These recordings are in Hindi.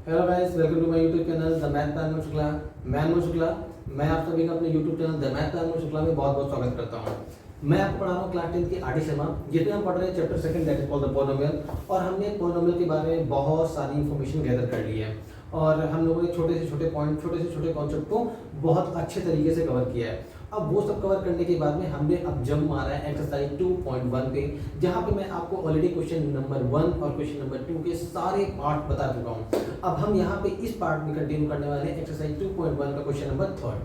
Hello guys, welcome to my YouTube channel the math pan Shukla. मैं अनमोल शुक्ला। मैं आप सभी का अपने YouTube channel the math pan Shukla में बहुत बहुत स्वागत करता हूं। मैं आपको पढ़ा रहा हूं क्लास 10 की आर डी शर्मा, जिसमें हम पढ़ रहे हैं chapter second that is called the polynomial. और हमने पॉलिनोमियल के बारे में बहुत सारी इंफॉर्मेशन गैदर कर ली है और हम लोगों ने छोटे से छोटे पॉइंट, छोटे से छोटे कॉन्सेप्ट को बहुत अच्छे तरीके से कवर किया है। अब वो सब कवर करने के बाद में हमने अब जंप मारा है एक्सरसाइज 2.1 पे, जहां पे मैं आपको ऑलरेडी क्वेश्चन नंबर 1 और क्वेश्चन नंबर 2 के सारे पार्ट बता चुका हूं। अब हम यहाँ पे इस पार्ट में कंटिन्यू करने वाले हैं एक्सरसाइज 2.1 का क्वेश्चन नंबर 3।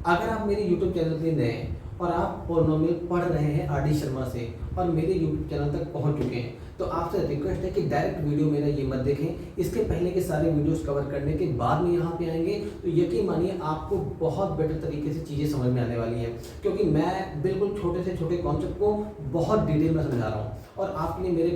अगर आप मेरे यूट्यूब चैनल पे नए हैं और आप पॉलिनोमियल पढ़ रहे हैं आर डी शर्मा से और मेरे यूट्यूब चैनल तक पहुंच चुके हैं, तो आपसे रिक्वेस्ट है कि डायरेक्ट वीडियो मेरा ये मत देखें। इसके पहले के सारे वीडियोस कवर करने के बाद में यहाँ पे आएंगे तो यकीन मानिए आपको बहुत बेटर तरीके से चीज़ें समझ में आने वाली हैं, क्योंकि मैं बिल्कुल छोटे से छोटे कॉन्सेप्ट को बहुत डिटेल में समझा रहा हूँ और आपके लिए मेरे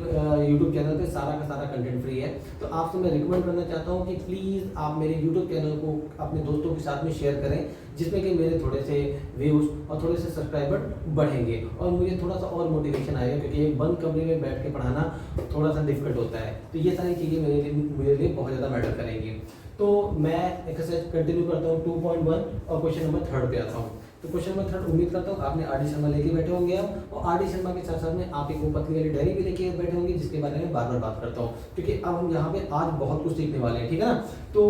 यूट्यूब चैनल पे सारा का सारा कंटेंट फ्री है। तो आपसे मैं रिकमेंड करना चाहता हूँ कि प्लीज़ आप मेरे यूट्यूब चैनल को अपने दोस्तों के साथ में शेयर करें, जिसमें कि मेरे थोड़े से व्यूज़ और थोड़े से सब्सक्राइबर बढ़ेंगे और मुझे थोड़ा सा और मोटिवेशन आएगा, क्योंकि एक बंद कमरे में बैठ के पढ़ाना थोड़ा सा डिफिकल्ट होता है। तो ये सारी चीज़ें मेरे लिए बहुत ज़्यादा मैटर करेंगी। तो मैं एक्सरसाइज कंटिन्यू करता हूँ 2.1 और क्वेश्चन नंबर 3 पे आता हूँ। तो क्वेश्चन नंबर 3 उम्मीद करता हूँ आपने आर डी शर्मा लेके बैठे होंगे आप, और आर डी शर्मा के साथ साथ में आप एक वो पतली वाली डायरी भी लेके बैठे होंगे, जिसके बारे में बार बार बात करता हूँ, क्योंकि अब हम यहाँ पे आज बहुत कुछ सीखने वाले हैं। ठीक है ना? तो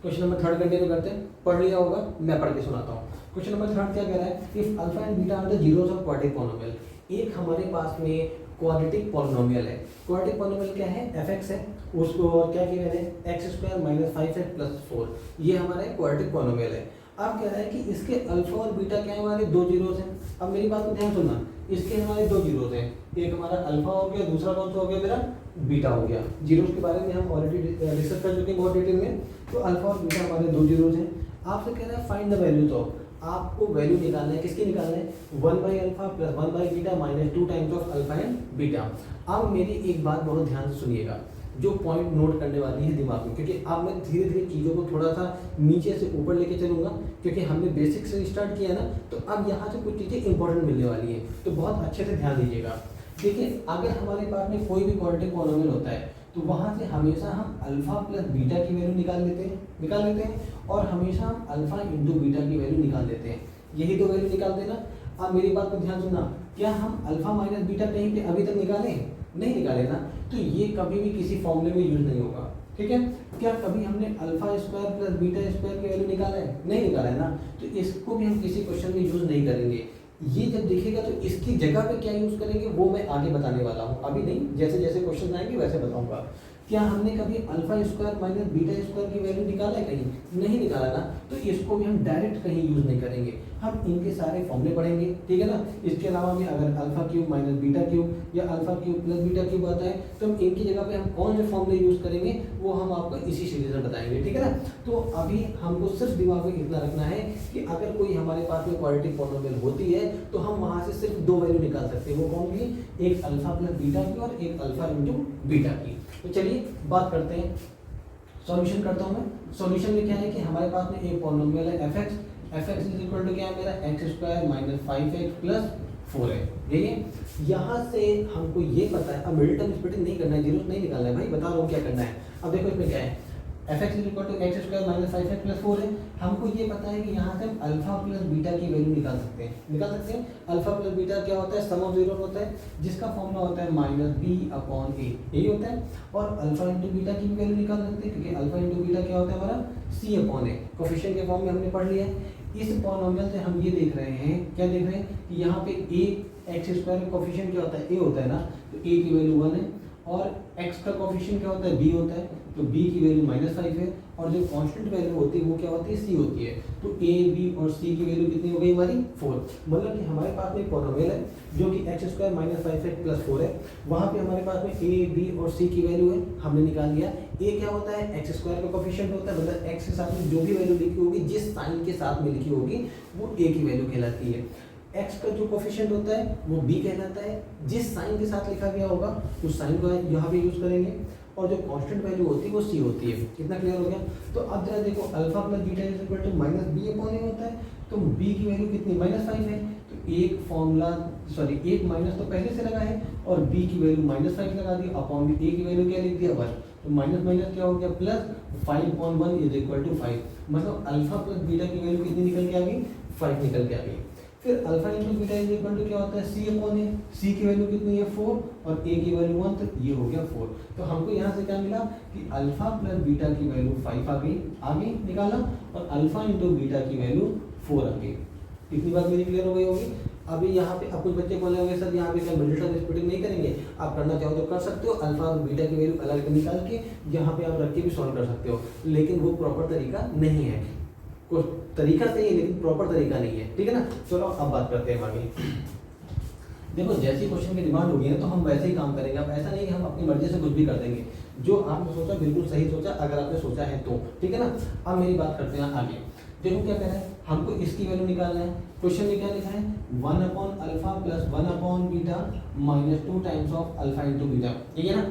क्वेश्चन नंबर 3 कंटिन्यू करते हैं। पढ़ लिया होगा, मैं पढ़ के सुनाता हूँ। क्वेश्चन नंबर 3 क्या कह रहा है? If alpha and beta are the zeros of quadratic polynomial. एक हमारे पास में क्वाड्रेटिक पॉलिनोमियल है। क्वाड्रेटिक पॉलिनोमियल क्या है? fx है, उसको क्या किया है? x² - 5x + 4। ये हमारा क्वाड्रेटिक पॉलिनोमियल है। अब कह रहा है कि इसके अल्फा और बीटा क्या है? हमारे दो जीरोस हैं। अब मेरी बात को ध्यान सुनना, इसके हमारे दो जीरोस हैं, एक हमारा अल्फा हो गया, दूसरा कौन सा हो गया? मेरा बीटा हो गया। जीरोस के बारे में हम ऑलरेडी डिस्कस कर चुके हैं बहुत डिटेल में। तो अल्फा और बीटा हमारे दो जीरोस हैं। आपसे कह रहा है फाइंड द वैल्यूज ऑफ, आपको वैल्यू निकालना है। किसकी निकालना है? 1/अल्फा + 1/बीटा - 2 times of alpha and beta. अब मेरी एक बात बहुत ध्यान से सुनिएगा, जो पॉइंट नोट करने वाली है दिमाग में, क्योंकि अब मैं धीरे धीरे चीज़ों को थोड़ा सा नीचे से ऊपर लेके चलूंगा, क्योंकि हमने बेसिक से स्टार्ट किया ना, तो अब यहाँ से कुछ चीज़ें इंपॉर्टेंट मिलने वाली हैं। तो बहुत अच्छे से ध्यान दीजिएगा। देखिए, अगर हमारे पास में कोई भी क्वाड्रेटिक पॉलिनोमियल होता है तो वहाँ से हमेशा हम अल्फा + बीटा की वैल्यू निकाल लेते हैं और हमेशा हम अल्फा × बीटा की वैल्यू निकाल लेते हैं। यही दो वैल्यू निकाल देना। अब मेरी बात को ध्यान सुनना, क्या हम अल्फा - बीटा कहीं पे अभी तक निकाले? नहीं निकाले ना, तो ये कभी भी किसी फॉर्मूले में यूज नहीं होगा। ठीक है? क्या कभी हमने अल्फा² + बीटा² की वैल्यू निकाला है? नहीं निकाला है ना, तो इसको भी हम किसी क्वेश्चन में यूज नहीं करेंगे। ये जब दिखेगा तो इसकी जगह पे क्या यूज करेंगे वो मैं आगे बताने वाला हूँ, अभी नहीं, जैसे जैसे क्वेश्चन आएंगे वैसे बताऊंगा। क्या हमने कभी अल्फा² - बीटा² की वैल्यू निकाला है? कहीं नहीं निकाला ना, तो इसको भी हम डायरेक्ट कहीं यूज नहीं करेंगे, हम इनके सारे फॉर्मूले पढ़ेंगे। ठीक है ना? इसके अलावा भी अगर α³ - β³ या α³ + β³ आता है तो हम इनकी जगह पे हम कौन से फॉर्मूले यूज करेंगे वो हम आपको इसी सीरीज में बताएंगे। ठीक है ना? तो अभी हमको सिर्फ दिमाग में इतना रखना है कि अगर कोई हमारे पास में क्वाड्रेटिक पॉलिनोमियल होती है तो हम वहां से सिर्फ दो वैल्यू निकाल सकते हैं। वो कौन की? एक अल्फा + बीटा की और एक अल्फा × बीटा की। तो चलिए बात करते हैं, सॉल्यूशन करता हूं मैं। सॉल्यूशन में क्या है कि हमारे पास में एक पॉलिनोमियल है fx = क्या है मेरा? x² - 5x + 4 है। यही है। यहाँ से हमको ये पता है, अब मिडिल टर्म स्प्लिटिंग नहीं करना है, जीरो नहीं निकालना है भाई, बता रहा हूँ क्या करना है। अब देखो इसमें क्या है, fx = x² - 5x + 4 है। हमको ये पता है कि यहाँ से हम अल्फा + बीटा की वैल्यू निकाल सकते हैं। अल्फा + बीटा क्या होता है? सम ऑफ जीरो होता है, जिसका फॉर्मूला होता है -b/a, यही होता है। और अल्फा × बीटा की वैल्यू निकाल सकते हैं, क्योंकि अल्फा × बीटा क्या होता है हमारा? c/a। कोफिशिएंट के फॉर्म में हमने पढ़ लिया है। इस पॉलिनोमियल से हम ये देख रहे हैं, क्या देख रहे हैं कि यहाँ पे x² का कोफिशिएंट क्या होता है? a होता है ना, तो a की वैल्यू 1 है, और x का कोफिशिएंट क्या होता है? b होता है, तो b की वैल्यू -5 है, और जो कांस्टेंट वैल्यू होती है वो क्या होती है? c होती है। तो a, b और c की वैल्यू कितनी हो गई हमारी? 4। मतलब कि हमारे पास में पॉलिनोमियल है जो कि x² - 5x + 4 है। वहाँ पे हमारे पास में a, b और c की वैल्यू है, हमने निकाल लिया। a क्या होता है? x² का कोफिशिएंट होता है, मतलब x के साथ में जो भी वैल्यू लिखी होगी, जिस साइन के साथ में लिखी होगी वो a की वैल्यू कहलाती है। x का जो कोफिशिएंट होता है वो b कहलाता है, जिस साइन के साथ लिखा गया होगा उस साइन को यहाँ पे यूज करेंगे, और जो कांस्टेंट वैल्यू होती है वो c होती है। कितना क्लियर हो गया? तो अब जरा देखो, अल्फा + बीटा = -b/a होता है, तो b की वैल्यू कितनी? -5 है। तो एक फॉर्मूला एक माइनस तो पहले से लगा है और b की वैल्यू -5 लगा दी, अपॉन a की वैल्यू क्या लिख दिया? 1। तो माइनस माइनस क्या हो गया प्लस, 5/1 इज इक्वल टू 5, मतलब अल्फा प्लस बीटा की वैल्यू कितनी निकल के आ गई, 5 निकल के आ गई। फिर alpha into beta is equal to क्या होता है, सी अपॉन ए, सी की वैल्यू कितनी है 4 और ए की वैल्यू 1, तो ये हो गया 4। तो हमको यहाँ से क्या मिला कि अल्फा प्लस बीटा की वैल्यू 5 आ गई निकाला, और अल्फा इंटू बीटा की वैल्यू 4 आ गई। इतनी बात मेरी क्लियर हो गई होगी। अभी यहाँ पे अब कुछ बच्चे बोले होंगे सर यहाँ पे क्या मिडिल टर्म स्प्लिटिंग नहीं करेंगे, आप करना चाहो तो कर सकते हो, अल्फा और बीटा की वैल्यू अलग निकाल के यहाँ पे आप रख के भी सॉल्व कर सकते हो, लेकिन वो प्रॉपर तरीका नहीं है। कुछ तरीका सही है लेकिन प्रॉपर तरीका नहीं है, ठीक है ना। चलो अब बात करते हैं आगे। देखो जैसी क्वेश्चन की डिमांड होगी ना तो हम वैसे ही काम करेंगे। अब ऐसा नहीं कि हम अपनी मर्जी से कुछ भी कर देंगे, जो आपने सोचा बिल्कुल सही सोचा, अगर आपने सोचा है तो, ठीक है ना। अब मेरी बात करते हैं आगे। देखो क्या कह रहा है, हमको इसकी वैल्यू निकालना है। क्वेश्चन में क्या लिखा है, 1 upon alpha plus 1 upon beta minus 2 times of alpha into beta, ठीक है ना।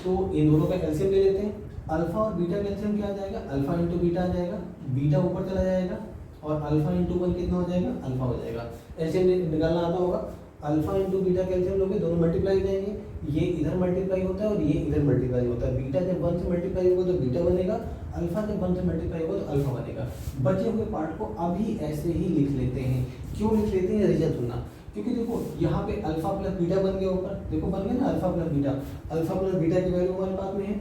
तो इन दोनों का एलसीएम ले लेते हैं। अल्फा और बीटा का एलसीएम क्या आ जाएगा, अल्फा इंटू बीटा आ जाएगा, बीटा ऊपर चला जाएगा और अल्फा इंटू 1 कितना हो जाएगा, अल्फा हो जाएगा। एलसीएम निकालना आता होगा, अल्फा इंटू बीटा कैल्शियम लोगे, दोनों मल्टीप्लाई हो जाएंगे, ये इधर मल्टीप्लाई होता है और ये इधर मल्टीप्लाई होता है। बीटा जब 1 से मल्टीप्लाई होगा तो बीटा बनेगा, अल्फा जब 1 से मल्टीप्लाई होगा तो अल्फा बनेगा। बचे हुए पार्ट को अभी ऐसे ही लिख लेते हैं। क्यों लिख लेते हैं, रीजन सुनना। क्योंकि देखो यहाँ पे अल्फा प्लस बीटा बन गया ऊपर, देखो बन गया ना alpha plus beta. Alpha plus beta की वैल्यू हमारे पास में है,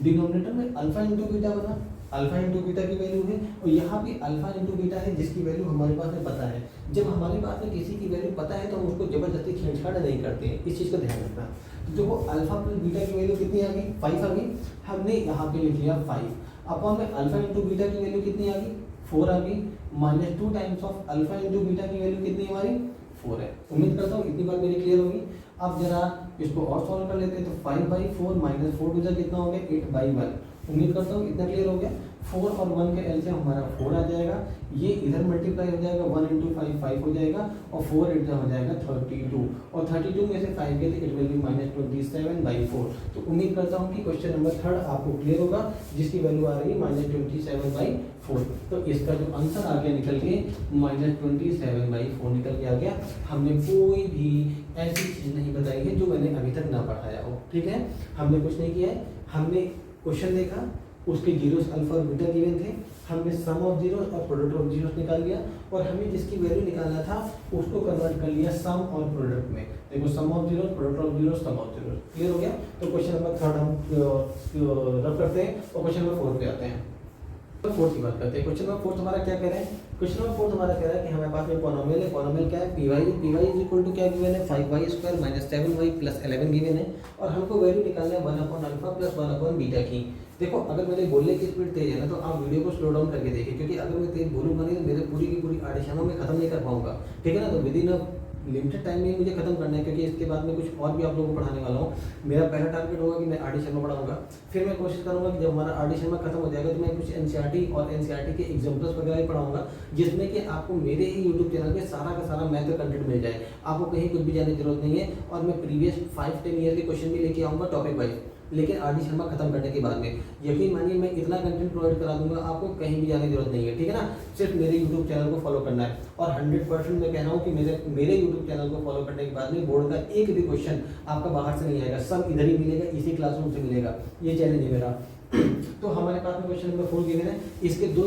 डिनोमिनेटर में अल्फा इंटू बीटा बना, अल्फा इंटू बीटा की वैल्यू है, और यहाँ पे अल्फा इंटू बीटा है जिसकी वैल्यू हमारे पास में पता है। जब हमारे पास में किसी की वैल्यू पता है तो हम उसको जबरदस्ती छेड़छाड़ नहीं करते हैं, इस चीज़ का ध्यान रखना। तो देखो अल्फा प्लस बीटा की वैल्यू कितनी आ गई, 5 आ गई। हमने यहाँ पे लिख लिया 5 अपॉन में अल्फा इंटू बीटा की वैल्यू कितनी आ गई, 4 आ गई, minus 2 times of alpha into beta की वैल्यू कितनी हमारी 4 है। उम्मीद करता हूँ इतनी बात मेरी क्लियर होगी। अब जरा इसको और सॉल्व कर लेते हैं। तो 5/4 माइनस 4 टू कितना हो गया, 8/1। उम्मीद करता हूँ इतना क्लियर हो गया। 4 और 1 का एलसीएम हमारा 4 आ जाएगा, ये इधर मल्टीप्लाई हो जाएगा, 1 इंटू 5 5 हो जाएगा, और 4 8 हो जाएगा 32, और 32 में से 5 गए तो इट विल बी माइनस 27/4। तो उम्मीद करता हूँ कि क्वेश्चन नंबर 3 आपको क्लियर होगा, जिसकी वैल्यू आ रही है माइनस 27/4। तो इसका जो आंसर आ गया निकल के माइनस 27/4 निकल के आ गया। हमने कोई भी ऐसी चीज़ नहीं बताई है जो मैंने अभी तक ना पढ़ाया हो, ठीक है। हमने कुछ नहीं किया है, हमने क्वेश्चन देखा, उसके जीरोस अल्फा और बीटा गिवन थे, हमने सम ऑफ जीरोस और प्रोडक्ट ऑफ जीरोस निकाल लिया, और हमें जिसकी वैल्यू निकालना था उसको कन्वर्ट कर लिया सम और प्रोडक्ट में। देखो sum of zeros, product of zeros, sum of zeros, clear हो गया। तो क्वेश्चन नंबर 3 हम रब करते हैं और क्वेश्चन नंबर 4 पे आते हैं। तो 4 की बात करते हैं। क्वेश्चन नंबर 4 हमारा क्या कह रहा है, क्वेश्चन नंबर 4 हमारा कह रहा है कि हमारे पास में पॉलिनोमियल है। पॉलिनोमियल क्या है, py इज इक्वल टू क्या गिवन है, 5y² minus 7y plus 11 given है, और हमको वैल्यू निकालना है 1 upon alpha plus 1 upon beta की। देखो अगर मेरे बोलने की स्पीड तेज है ना तो आप वीडियो को स्लो डाउन करके देखिए, क्योंकि अगर मैं तेज बोलूंगा नहीं तो मेरे पूरी की पूरी आडिशनों में खत्म नहीं कर पाऊंगा, ठीक है ना। तो with in a limited time में मुझे खत्म करना है, क्योंकि इसके बाद में कुछ और भी आप लोगों को पढ़ाने वाला हूँ। मेरा पहला टारगेट होगा कि मैं आर डी शर्मा पढ़ाऊंगा, फिर मैं कोशिश करूंगा कि जब हमारा आर डी शर्मा खत्म हो जाएगा तो मैं कुछ एनसीईआरटी और एनसीईआरटी के एग्जाम्पल्स वगैरह ही पढ़ाऊंगा, जिसमें कि आपको मेरे ही यूट्यूब चैनल पे सारा का सारा मैथ का कंटेंट मिल जाए, आपको कहीं कुछ भी जाने की जरूरत नहीं है। और मैं प्रीवियस 5-10 ईयर के क्वेश्चन भी लेके आऊँगा टॉपिक वाइज, लेकिन आर डी शर्मा खत्म करने के बाद में यकीन मानिए मैं इतना कंटेंट प्रोवाइड करा दूंगा, आपको कहीं भी जाने की जरूरत नहीं है, ठीक है ना। सिर्फ मेरे यूट्यूब चैनल को फॉलो करना है, और 100% मैं कह रहा हूँ कि मेरे यूट्यूब चैनल को फॉलो करने के बाद में बोर्ड का एक भी क्वेश्चन आपका बाहर से नहीं आएगा, सब इधर ही मिलेगा, इसी क्लासरूम से मिलेगा, ये चैलेंज है मेरा। तो हमारे पास में क्वेश्चन नंबर 4 गिवन है, इसके दो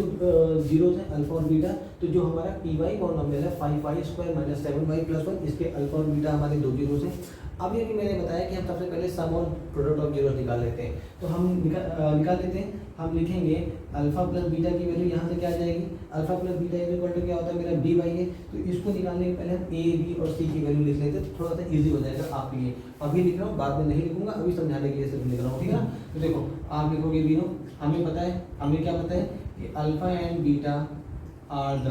जीरोस हैं अल्फा और बीटा। तो जो हमारा py पॉलिनोमियल है 5y² माइनस 7y प्लस 1, इसके अल्फा और बीटा हमारे दो जीरोस हैं। अब ये कि मैंने बताया कि हम सबसे पहले सम और प्रोडक्ट ऑफ जीरोस निकाल लेते हैं, तो हम निकाल लेते हैं। हम लिखेंगे अल्फा प्लस बीटा की वैल्यू यहाँ से क्या आ जाएगी, alpha plus beta is equal to क्या होता है मेरा dy है, तो इसको निकालने के पहले हम a b और c की वैल्यू लिख लेते हैं, तो थोड़ा सा इजी हो जाएगा आपके लिए। अभी लिख रहा हूँ, बाद में नहीं लिखूंगा, अभी समझाने के लिए सिर्फ लिख रहा हूँ, ठीक है ना। तो देखो आप लिखोगे बीनो, हमें पता है, हमें क्या पता है कि alpha and beta are the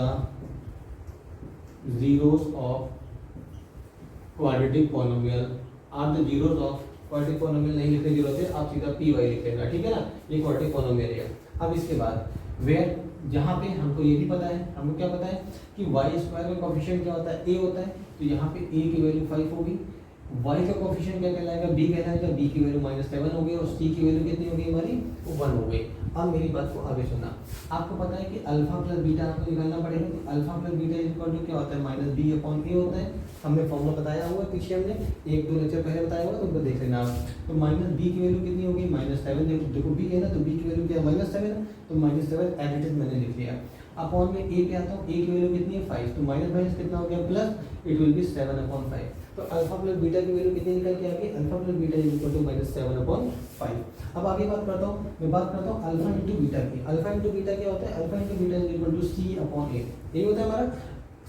zeros of quadratic polynomial, are the zeros of quadratic polynomial नहीं लिखने की जरूरत है, आप सीधा py लिख लेना, ठीक है ना। ये क्वाड्रेटिक पॉलिनोमियल है। अब इसके बाद वेयर, जहाँ पे हमको ये भी पता है, हमको क्या पता है कि y² का कोफिशिएंट क्या होता है, a होता है, तो यहाँ पे a की वैल्यू 5 होगी, y का कोफिशिएंट क्या कहलाएगा, b कहलाएगा, b की वैल्यू -7 हो गई, और c की वैल्यू कितनी हो गई हमारी, वो 1 हो गई। अब मेरी बात को आगे सुनना। आपको पता है कि अल्फा प्लस बीटा आपको निकालना पड़ेगा। तो alpha plus beta equal to क्या होता है, माइनस बी अपॉन ए होता है। हमने फॉर्मूला बताया हुआ है पीछे, हमने 1-2 लेक्चर पहले बताया हुआ, तो उनको देख लेना आप। तो माइनस बी की वैल्यू कितनी होगी, -7। देखो बी है ना, तो बी की वैल्यू क्या है, -7 है, तो -7 एज इट इज मैंने लिख लिया। अपॉन में ए पे आता हूँ, ए की वैल्यू कितनी है 5, तो माइनस माइनस कितना हो गया प्लस, इट विल बी 7/5। तो अल्फा प्लस बीटा की वैल्यू कितनी निकल के आ गई, alpha plus beta is equal to -7/5। अब आगे बात करता हूँ, मैं बात करता हूँ अल्फा इंटू बीटा की। अल्फा इंटू बीटा क्या होता है, alpha into beta is equal to C/A। यही होता है हमारा,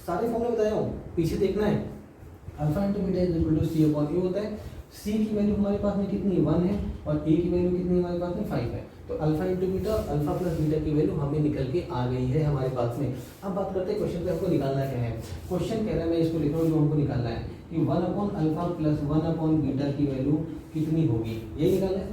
सारे फॉर्मूले बताया हूँ, पीछे देखना है। Alpha into beta is equal to C/A होता है। C की वैल्यू हमारे पास में कितनी 1 है और A की वैल्यू कितनी हमारे पास में 5 है। तो alpha into beta, alpha plus beta की वैल्यू हमें निकल के आ गई है हमारे पास में। अब बात करते हैं क्वेश्चन पे हमको निकालना क्या है। क्वेश्चन कह रहा है, मैं इसको लिख रहा हूँ जो हमको निकालना है कि 1/अल्फा प्लस 1/बीटा की वैल्यू कितनी होगी, ये निकालना है।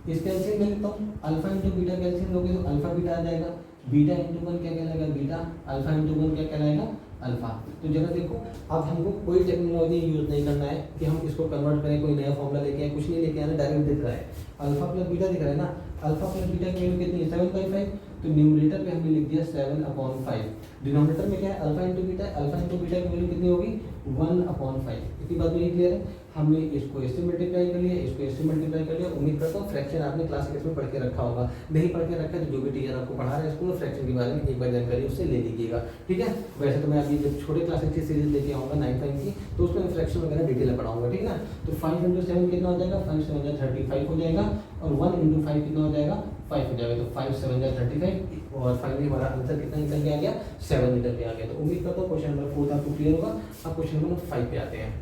इसका एलसीएम मैं लिखता हूँ, अल्फा इंटू बीटा का एलसीएम लोगे तो अल्फा बीटा आ जाएगा, बीटा इंटू 1 क्या कहलाएगा बीटा, अल्फा इंटू 1 क्या कहलाएगा अल्फा। तो जरा देखो, अब हमको कोई टेक्नोलॉजी यूज नहीं करना है कि हम इसको कन्वर्ट करें, कोई नया फॉर्मूला लेके आए, कुछ नहीं लेके आना, डायरेक्ट दिख रहा है अल्फा प्लस बीटा दिख रहा है ना। अल्फा प्लस बीटा की वैल्यू कितनी है 7/5, तो न्यूमरेटर पे हमने लिख दिया 7/5। डिनोमिनेटर में क्या है, अल्फा इंटू बीटा है, अल्फा इंटू बीटा की वैल्यू कितनी होगी 1/5। इतनी बात नहीं क्लियर है। हमने इसको इससे मल्टीप्लाई कर लिया, इसको इससे मल्टीप्लाई कर लिया। उम्मीद करता हूँ फ्रैक्शन आपने क्लास 6 में पढ़ के रखा होगा, नहीं पढ़ के रखा तो जो भी टीचर आपको पढ़ा रहे हैं स्कूल में फ्रैक्शन के बारे में एक बार जानकारी उससे ले लीजिएगा, ठीक है। वैसे तो मैं अभी जब छोटे क्लास की सीरीज लेके आऊँगा 9-5 की, तो उसमें मैं फ्रैक्शन वगैरह डिटेल में पढ़ाऊंगा, ठीक है ना। तो 5 इंटू 7 कितना हो जाएगा, 5 7 35 हो जाएगा, और 1 इंटू 5 कितना हो जाएगा 5 हो जाएगा। तो 5 7 35, और फाइनली हमारा आंसर कितना निकल के आ गया 7 निकल के आ गया। तो उम्मीद करता हूँ क्वेश्चन नंबर 4 आपको क्लियर होगा। अब क्वेश्चन नंबर 5 पे आते हैं।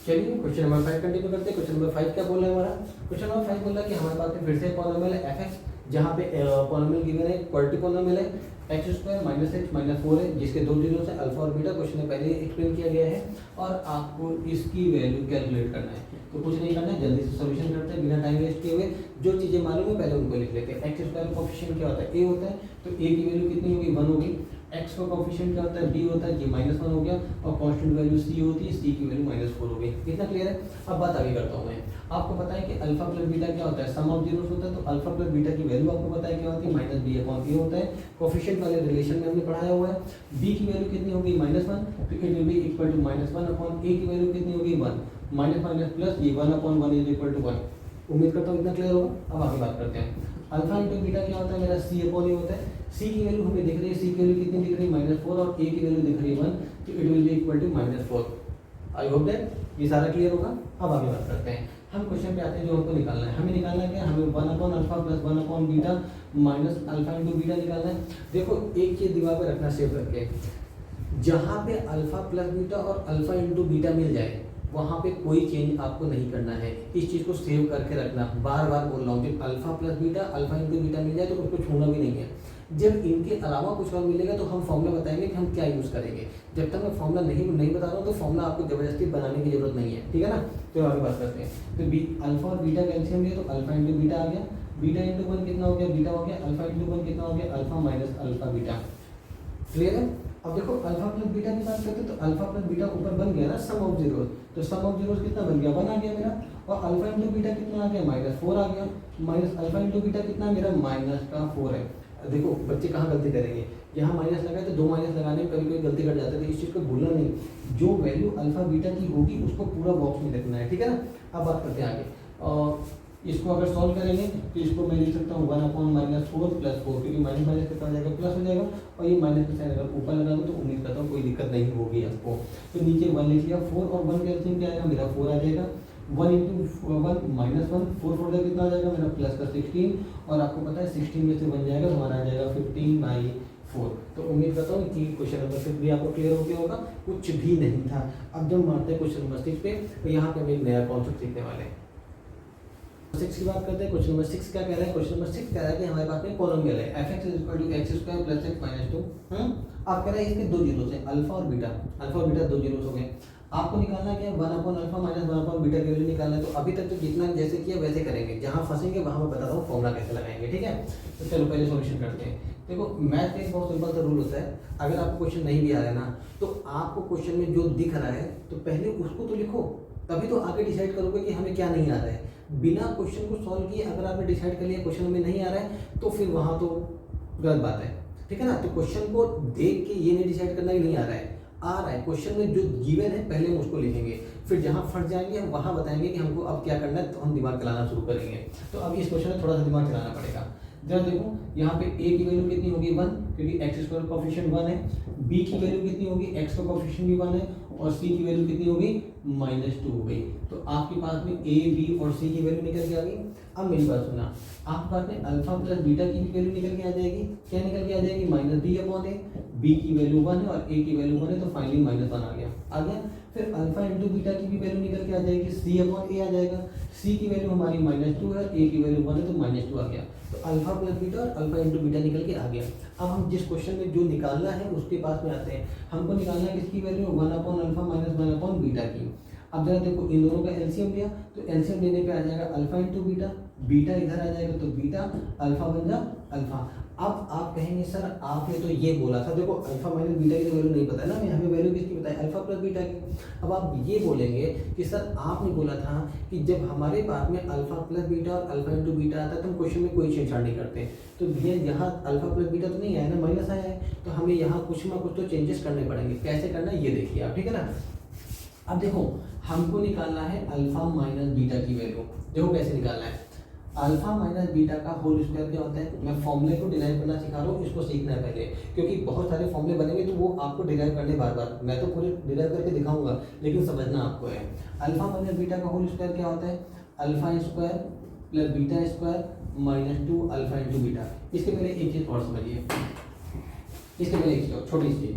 चलिए क्वेश्चन नंबर 5 कंटिन्यू करते हैं। क्वेश्चन नंबर 5 क्या बोल रहा है हमारा, क्वेश्चन नंबर 5 बोल रहा है कि हमारे पास में फिर से पॉलिनोमियल है fx, जहाँ पे पॉलिनोमियल गिवन है, क्वाड्रेटिक पॉलिनोमियल है, x² -x -4 है, जिसके दो जीरो से अल्फा और बीटा क्वेश्चन में पहले एक्सप्लेन किया गया है, और आपको इसकी वैल्यू कैलकुलेट करना है। तो कुछ नहीं करना है, जल्दी से सॉल्यूशन करते हैं बिना टाइम वेस्ट किए हुए। जो चीजें मालूम है पहले उनको लिख लेते हैं। x² कोएफिशिएंट क्या होता है, a होता है, तो a की वैल्यू कितनी होगी 1 होगी। x का कोएफिशिएंट क्या होता है, b होता है, ये -1 हो गया, और कांस्टेंट वैल्यू c होती है, c की वैल्यू -4 हो गई। इतना क्लियर है। अब बात आगे करता हूँ मैं। आपको पता है कि अल्फा प्लस बीटा क्या होता है, सम ऑफ जीरोस होता है। तो अल्फा प्लस बीटा की वैल्यू आपको पता है क्या होती है, -b/a होता है। कोएफिशिएंट वाले रिलेशन में हमने पढ़ाया हुआ है। b की वैल्यू कितनी होगी -1, तो it will be equal to -1/a की वैल्यू कितनी होगी 1, माइनस प्लस ये 1/1 इज इक्वल टू 1। उम्मीद करता हूँ इतना क्लियर होगा। अब आगे बात करते हैं। अल्फा इंटू बीटा क्या होता है मेरा C/A होता है। c की वैल्यू हमें दिख रही है, c की वैल्यू कितनी दिख रही है -4, और a की वैल्यू दिख रही है 1, तो it will be equal to -4। I hope that ये सारा क्लियर होगा। अब आगे बात करते हैं। हम क्वेश्चन पे आते हैं जो हमको निकालना है। हमें निकालना है क्या, हमें 1/अल्फा प्लस 1/बीटा माइनस अल्फा इंटू बीटा निकालना है। देखो एक चीज दिमाग में रखना, सेव रखे, जहाँ पे अल्फा प्लस बीटा और अल्फा इंटू बीटा मिल जाए वहाँ पे कोई चेंज आपको नहीं करना है। इस चीज़ को सेव करके रखना, बार बार बोल रहा हूँ। जब alpha plus beta, alpha into beta मिल जाए तो उसको छोड़ना भी नहीं है। जब इनके अलावा कुछ और मिलेगा तो हम फॉर्मूला बताएंगे कि हम क्या यूज़ करेंगे। जब तक मैं फॉर्मूला नहीं बता रहा हूँ तो फॉर्मूला आपको जबरदस्ती बनाने की जरूरत नहीं है, ठीक है ना। तो आगे बात करते हैं। तो अल्फा और बीटा का एलसीएम लिया, तो अल्फा इंटू बीटा आ गया, बीटा इंटू 1 कितना हो गया बीटा हो गया, अल्फा इंटू 1 कितना हो गया alpha minus alpha beta. Clear है। अब देखो अल्फा प्लस बीटा की बात करते हैं, तो अल्फा प्लस बीटा ऊपर बन गया ना सम ऑफ जीरोस, तो सम ऑफ जीरोस कितना बन गया 1 आ गया मेरा, और अल्फा इंटू बीटा कितना आ गया -4 आ गया, माइनस अल्फा इंटू बीटा कितना मेरा -4 है। देखो बच्चे कहाँ गलती करेंगे, यहाँ माइनस लगाए तो 2 माइनस लगाने में कभी कोई गलती कर जाता है, तो इस चीज़ को भूलना नहीं। जो वैल्यू अल्फा बीटा की होगी उसको पूरा बॉक्स में लिखना है, ठीक है ना। अब बात करते हैं आगे। इसको अगर सॉल्व करेंगे तो इसको मैं लिख सकता हूँ 1/-4 + 4, क्योंकि माइनस माइनस कितना हो जाएगा प्लस हो जाएगा, और ये माइनस का साइन अगर ऊपर लगा दो तो उम्मीद करता हूँ कोई दिक्कत नहीं होगी आपको। तो नीचे 1 लिख लिया, 4 और 1 का एलसीएम क्या आएगा मेरा 4 आ जाएगा, 1 इंटू 1 -1, 4 4 कितना आ जाएगा मेरा प्लस का 16, और आपको पता है 16 में से बन जाएगा तो हमारा आ जाएगा 15/4। तो उम्मीद करता हूँ कि क्वेश्चन नंबर 6 भी आपको क्लियर हो गया होगा, कुछ भी नहीं था। अब जब मारते हैं क्वेश्चन नंबर 6 पे, तो यहाँ पे हम एक नया कॉन्सेप्ट सीखने वाले हैं। 6 की बात करते हैं। क्वेश्चन नंबर 6 क्या कह रहा है, क्वेश्चन नंबर 6 कह रहा है कि हमारे पास में पॉलिनोमियल है fx = x² + x - 2। आप कह रहे हैं इसके दो जीरोस हैं अल्फा और बीटा, अल्फा और बीटा दो जीरोस हो गए। आपको निकालना क्या है 1/अल्फा माइनस 1/बीटा की वैल्यू निकालना है। तो अभी तक तो जितना जैसे किया वैसे करेंगे, जहाँ फंसेंगे वहाँ मैं बता रहा हूँ फॉर्मूला कैसे लगाएंगे, ठीक है। तो चलो पहले सॉल्यूशन करते हैं। देखो मैथ में एक बहुत सिंपल सा रूल होता है, अगर आपको क्वेश्चन नहीं भी आ रहा है ना, तो आपको क्वेश्चन में जो दिख रहा है तो पहले उसको तो लिखो, तभी तो आगे डिसाइड करोगे कि हमें क्या नहीं आ रहा है। बिना क्वेश्चन को सॉल्व किए अगर आपने डिसाइड कर लिया क्वेश्चन में नहीं आ रहा है तो फिर वहाँ तो गलत बात है, ठीक है ना। तो क्वेश्चन को देख के ये नहीं डिसाइड करना कि नहीं आ रहा है, आ रहा है। क्वेश्चन में जो गिवन है पहले हम उसको लिखेंगे, फिर जहाँ फंस जाएंगे हम वहाँ बताएंगे कि हमको अब क्या करना है, तो हम दिमाग चलाना शुरू करेंगे। तो अब इस क्वेश्चन में थोड़ा सा दिमाग चलाना पड़ेगा। जरा देखो यहाँ पे a की वैल्यू कितनी होगी 1, क्योंकि एक्स स्क्वायर कोफिशिएंट 1 है। b की वैल्यू कितनी होगी, x का कोफिशिएंट भी 1 है, और c की वैल्यू कितनी होगी -2 हो गई। तो आपके पास में a b और c की वैल्यू निकल के आ गई। अब मेरी बात सुना, आपके पास में अल्फा प्लस बीटा की वैल्यू निकल के आ जाएगी। क्या निकल के आ जाएगी, -b/a। b की वैल्यू 1 है और a की वैल्यू 1 है, तो फाइनली -1 आ गया। फिर अल्फा इंटू बीटा की भी वैल्यू निकल के आ जाएगी, c/a आ जाएगा। c की वैल्यू हमारी -2 है, a की वैल्यू 1 है, तो -2 आ गया। तो अल्फा प्लस बीटा और अल्फा इंटू बीटा निकल के आ गया। अब हम जिस क्वेश्चन में जो निकालना है उसके पास में आते हैं। हमको निकालना है किसकी वैल्यू, 1/अल्फा माइनस 1/बीटा की। अब जरा देखो इन दोनों का एलसीएम लिया, तो एलसीएम लेने पे आ जाएगा अल्फा इंटू बीटा, बीटा इधर आ जाएगा तो बीटा, अल्फा बन जा अल्फा। अब आप कहेंगे सर आपने तो ये बोला था, देखो अल्फा माइनस बीटा की तो वैल्यू नहीं पता है ना, हमें वैल्यू किसकी पता है, अल्फा प्लस बीटा की। अब आप ये बोलेंगे कि सर आपने बोला था कि जब हमारे पास में अल्फा प्लस बीटा और अल्फा इंटू बीटा आता है तो हम क्वेश्चन में कोई छेड़छाड़ नहीं करते। तो भैया यहाँ अल्फा प्लस बीटा तो नहीं आया ना, माइनस आया है, तो हमें यहाँ कुछ ना कुछ तो चेंजेस करने पड़ेंगे। कैसे करना है ये देखिए आप, ठीक है ना। अब देखो हमको निकालना है अल्फा माइनस बीटा की वैल्यू। देखो कैसे निकालना है, अल्फा माइनस बीटा का होल स्क्वायर क्या होता है। मैं फॉर्मूले को डिराइव करना सिखा रहा हूँ, इसको सीखना है पहले, क्योंकि बहुत सारे फॉर्मूले बनेंगे तो वो आपको डिराइव करने बार बार, मैं तो पूरे डिराइव करके दिखाऊंगा लेकिन समझना आपको है। अल्फा माइनस बीटा का होल स्क्वायर क्या होता है, alpha square plus beta square -2 alpha into beta. इसके पहले एक चीज़ और समझिए, इसके पहले एक चीज़ छोटी सी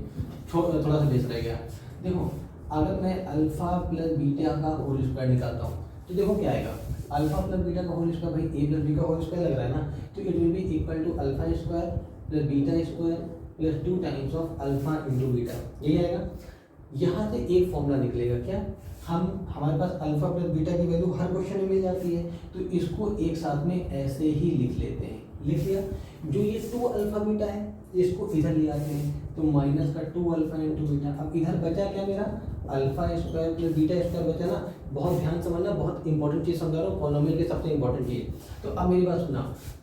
थोड़ा सा बेस रह गया। देखो अगर मैं अल्फा प्लस बीटा का होल स्क्वायर निकालता हूँ तो देखो क्या आएगा, अल्फा प्लस बीटा का होल स्क्वायर, भाई ए प्लस बी का होल स्क्वायर लग रहा है ना, तो it will be equal to alpha square plus beta square plus 2 times of alpha into beta, यही आएगा। यहाँ से एक फॉर्मूला निकलेगा, क्या हमारे पास अल्फा प्लस बीटा की वैल्यू हर क्वेश्चन में मिल जाती है, तो इसको एक साथ में ऐसे ही लिख लेते हैं। लिख लिया, जो ये 2 अल्फा बीटा है इसको इधर ले आते हैं, तो माइनस का 2 अल्फा इंटू बीटा। अब इधर बचा क्या मेरा, alpha square plus beta square बचा ना। बहुत ध्यान समझना, बहुत इंपॉर्टेंट चीज़ समझा रहा हूँ, पॉलिनोमियल की सबसे इंपॉर्टेंट चीज़। तो अब मेरी बात सुना,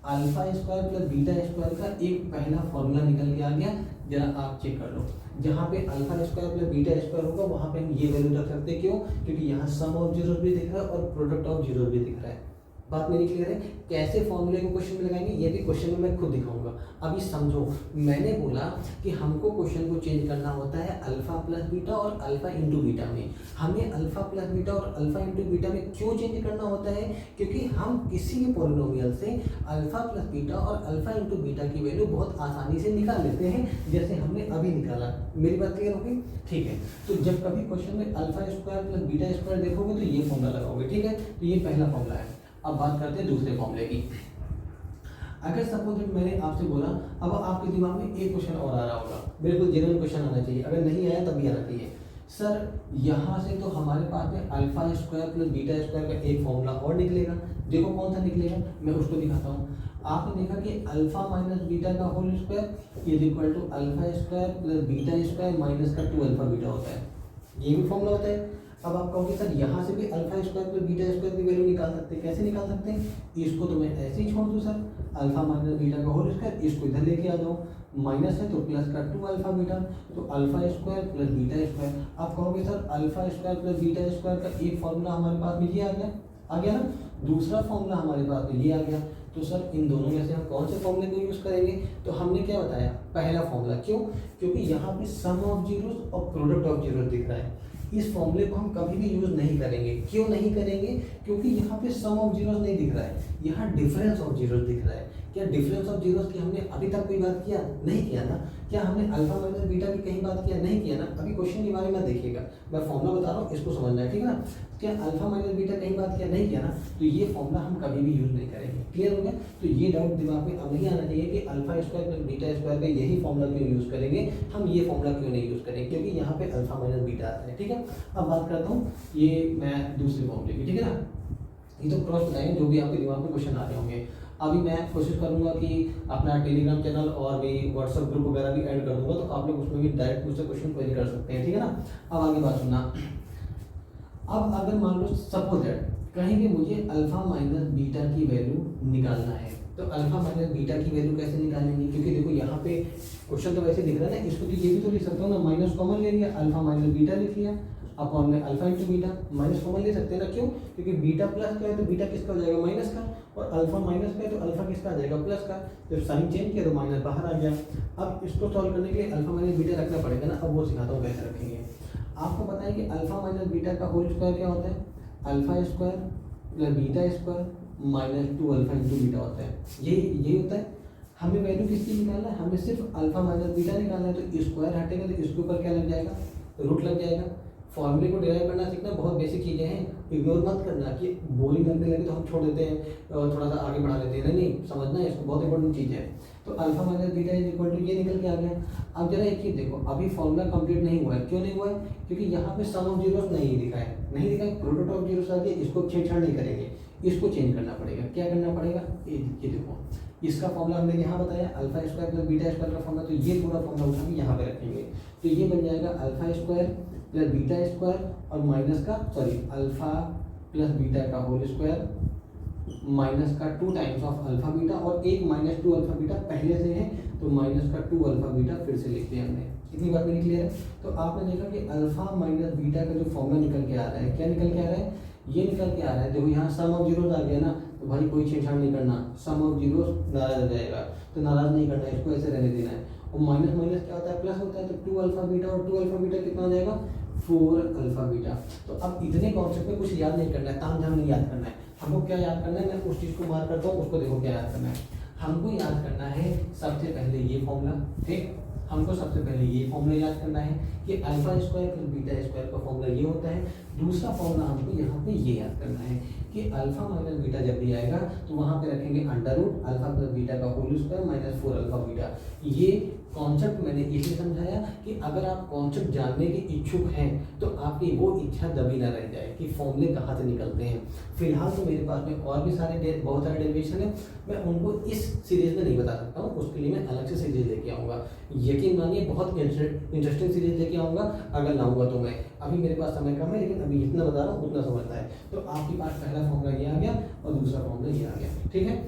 alpha square plus beta square का एक पहला फॉर्मूला निकल के आ गया, जरा आप चेक कर लो। जहाँ पे alpha square plus beta square होगा वहाँ पे हम ये वैल्यू रख सकते हैं, क्यों, क्योंकि यहाँ सम ऑफ जीरोस भी दिख रहा है और प्रोडक्ट ऑफ जीरोस भी दिख रहा है। बात मेरी क्लियर है। कैसे फॉर्मूले को क्वेश्चन में लगाएंगे ये भी क्वेश्चन में मैं खुद दिखाऊंगा। अभी समझो, मैंने बोला कि हमको क्वेश्चन को चेंज करना होता है अल्फा प्लस बीटा और अल्फा इंटू बीटा में। हमें अल्फा प्लस बीटा और अल्फा इंटू बीटा में क्यों चेंज करना होता है, क्योंकि हम किसी भी पॉलिनोमियल से अल्फा प्लस बीटा और अल्फा इंटू बीटा की वैल्यू बहुत आसानी से निकाल लेते हैं, जैसे हमने अभी निकाला। मेरी बात क्लियर होगी, ठीक है। तो जब कभी क्वेश्चन में alpha square plus beta square देखोगे तो ये फॉर्मूला लगाओगे, ठीक है। तो ये पहला फॉर्मूला है। अब बात करते हैं दूसरे फॉर्मूले की। अगर सपोज मैंने आपसे बोला, अब आपके दिमाग में एक क्वेश्चन और आ रहा होगा, बिल्कुल जेन्युइन क्वेश्चन आना चाहिए, अगर नहीं आया तब भी आना चाहिए। सर यहाँ से तो हमारे पास में alpha square plus beta square का एक फॉर्मूला और निकलेगा। देखो कौन सा निकलेगा, मैं उसको दिखाता हूँ। आपने देखा कि अल्फा माइनस बीटा का whole square is equal to alpha square plus beta square minus का 2 अल्फा बीटा होता है, ये भी फॉर्मूला होता है। अब आप कहोगे सर यहाँ से भी alpha square plus beta square की वैल्यू निकाल सकते हैं, कैसे निकाल सकते हैं, इसको तो मैं ऐसे ही छोड़ दूँ सर, अल्फा माइनस बीटा का होल स्क्वायर, इसको इधर लेके आ जाओ, माइनस है तो प्लस का 2 अल्फा बीटा, तो alpha square plus beta square. आप कहोगे sir alpha square plus beta square का एक फॉर्मूला हमारे पास में ये आ गया ना, दूसरा फॉर्मूला हमारे पास में ये आ गया। तो सर इन दोनों में से हम कौन से फॉर्मूले को यूज़ करेंगे, तो हमने क्या बताया, पहला फॉर्मूला। क्यों, क्योंकि यहाँ पे सम ऑफ जीरोस और प्रोडक्ट ऑफ जीरोस दिख रहा है। इस फॉर्मूले को हम कभी भी यूज़ नहीं करेंगे। क्यों नहीं करेंगे, क्योंकि यहाँ पे सम ऑफ जीरोस नहीं दिख रहा है, यहाँ डिफरेंस ऑफ जीरोस दिख रहा है। क्या डिफरेंस ऑफ जीरोस की हमने अभी तक कोई बात किया, नहीं किया ना। क्या हमने अल्फा माइनस बीटा की कहीं बात किया, नहीं किया ना। अभी क्वेश्चन के बारे में देखिएगा, मैं फॉर्मूला बता रहा हूँ, इसको समझना है, ठीक है ना। क्या अल्फा माइनस बीटा कहीं बात किया, नहीं किया ना, तो ये फॉर्मूला हम कभी भी यूज़ नहीं करेंगे। क्लियर हो गया। तो ये डाउट दिमाग में अब नहीं आना चाहिए कि alpha square plus beta square का यही फॉर्मूला क्यों यूज़ करेंगे, हम ये फॉर्मूला क्यों नहीं यूज़ करेंगे, क्योंकि यहाँ पे अल्फा माइनस बीटा आता है, ठीक है। अब बात करता हूँ ये मैं दूसरे फॉर्मूले की, ठीक है ना। ये तो क्रॉस बनाएंगे जो भी आपके दिमाग में क्वेश्चन आ रहे होंगे। अभी मैं कोशिश करूंगा कि अपना टेलीग्राम चैनल और भी व्हाट्सएप ग्रुप वगैरह भी ऐड कर दूंगा, तो आप लोग उसमें भी डायरेक्ट मुझसे क्वेश्चन क्वेरी कर सकते हैं, ठीक है ना। अब आगे बात सुनना। अब अगर मान लो सपोज दैट कहीं भी मुझे अल्फा माइनस बीटा की वैल्यू निकालना है, तो अल्फा माइनस बीटा की वैल्यू कैसे निकालेंगे? क्योंकि देखो यहाँ पे क्वेश्चन तो वैसे दिख रहा है ना, इसको तो ये भी तो लिख सकता हूँ ना, माइनस कॉमन ले लिया, अल्फा माइनस बीटा लिख लिया, अपॉन में alpha into beta, minus common ले सकते हैं ना, क्यों? क्योंकि बीटा प्लस का है तो बीटा किसका हो जाएगा? माइनस का, और अल्फा माइनस का है तो अल्फा किसका आ जाएगा? प्लस का। जब साइन चेंज किया तो माइनस बाहर आ गया। अब इसको सॉल्व करने के लिए अल्फा माइनस बीटा रखना पड़ेगा ना, अब वो सिखाता हूँ कैसे रखेंगे। आपको पता है कि अल्फा माइनस बीटा का होल स्क्वायर क्या होता है? Alpha square plus beta square minus 2 alpha into beta होता है, यही होता है। हमें वैल्यू किसकी निकालना है? हमें सिर्फ अल्फा माइनस बीटा निकालना है, तो स्क्वायर हटेगा तो इसके ऊपर क्या लग जाएगा? रूट लग जाएगा। फॉर्मूले को डिराइव करना सीखना बहुत बेसिक चीज़ें हैं, इग्नोर मत करना कि बोरिंग लगने लगे तो हम छोड़ देते हैं और थोड़ा सा आगे बढ़ा लेते हैं। नहीं, समझना है इसको, बहुत इंपॉर्टेंट चीज़ है। तो alpha minus beta is equal to ये निकल के आ गया। अब जरा एक चीज़ देखो, अभी फॉर्मूला कंप्लीट नहीं हुआ है। क्यों नहीं हुआ है? क्योंकि यहाँ पे सम ऑफ जीरोस नहीं दिखा है, प्रोडक्ट ऑफ जीरोस आ गया, इसको छेड़छाड़ नहीं करेंगे, इसको चेंज करना पड़ेगा। क्या करना पड़ेगा? ये देखो, इसका फॉर्मूला हमने यहाँ बताया alpha square plus beta square का फॉर्मूला, तो ये पूरा फॉर्मूला उठा के यहाँ पे रखेंगे, तो ये बन जाएगा alpha square plus beta square और माइनस का अल्फा प्लस बीटा का होल स्क्वायर माइनस का 2 टाइम्स ऑफ अल्फा बीटा, और एक माइनस 2 अल्फा बीटा पहले से है तो माइनस का 2 अल्फा बीटा फिर से लिख दिया हमने। इतनी बात मेरी क्लियर है? तो आपने देखा कि अल्फा माइनस बीटा का जो फॉर्मूला निकल के आ रहा है, क्या निकल के आ रहा है? ये निकल के आ रहा है, देखो यहाँ सम ऑफ जीरोस आ गया ना, तो भाई कोई छेड़छाड़ नहीं करना, सम ऑफ जीरोस नाराज हो जाएगा, तो नाराज नहीं करना, इसको ऐसे रहने देना है। और माइनस माइनस क्या होता है? प्लस होता है, तो 2 अल्फा बीटा और 2 अल्फा बीटा कितना हो जाएगा? 4 अल्फा बीटा। तो अब इतने कॉन्सेप्ट में कुछ याद नहीं करना है, ताम झाम नहीं याद करना है। हमको क्या याद करना है? मैं उस चीज़ को मार्क करता हूँ, उसको देखो क्या याद करना है। हमको याद करना है सबसे पहले ये फॉर्मूला, ठीक, हमको सबसे पहले ये फॉर्मूला याद करना है कि alpha square plus beta square का फॉर्मूला ये होता है। दूसरा फॉर्मूला हमको यहाँ पे ये याद करना है कि अल्फा माइनस बीटा जब भी आएगा तो वहाँ पे रखेंगे under root alpha plus beta का whole square minus 4 alpha beta. ये कॉन्सेप्ट मैंने इसलिए समझाया कि अगर आप कॉन्सेप्ट जानने के इच्छुक हैं तो आपकी वो इच्छा दबी ना रह जाए कि फॉर्मूले कहाँ से निकलते हैं। फिलहाल तो मेरे पास में और भी बहुत सारे डेरिवेशन है, मैं उनको इस सीरीज में नहीं बता सकता हूँ, उसके लिए मैं अलग से सीरीज लेके आऊँगा। यकीन मानिए बहुत इंटरेस्टिंग सीरीज लेके आऊँगा, अगर लाऊंगा तो मैं। अभी मेरे पास समय कम है, लेकिन अभी जितना बता रहा हूँ उतना समझता है। तो आपके पास पहला फॉर्मूला ये आ गया और दूसरा फॉर्मूला ये आ गया, ठीक है।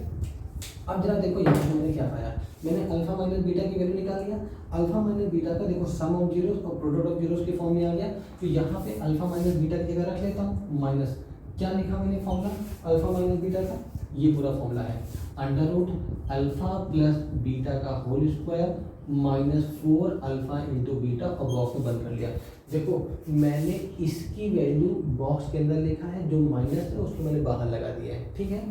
अब जरा देखो यहाँ पे मैंने क्या पाया, मैंने अल्फा माइनस बीटा की वैल्यू निकाल लिया। अल्फा माइनस बीटा का देखो सम ऑफ जीरोस और प्रोडक्ट ऑफ जीरोस के फॉर्म में आ गया, तो यहाँ पे अल्फा माइनस बीटा की जगह रख लेता हूँ माइनस, क्या लिखा मैंने फॉर्मूला अल्फा माइनस बीटा का, ये पूरा फॉर्मूला है under root alpha plus beta का whole square minus 4 alpha into beta, और बॉक्स में बंद कर लिया। देखो मैंने इसकी वैल्यू बॉक्स के अंदर लिखा है, जो माइनस है उसको मैंने बाहर लगा दिया है, ठीक है।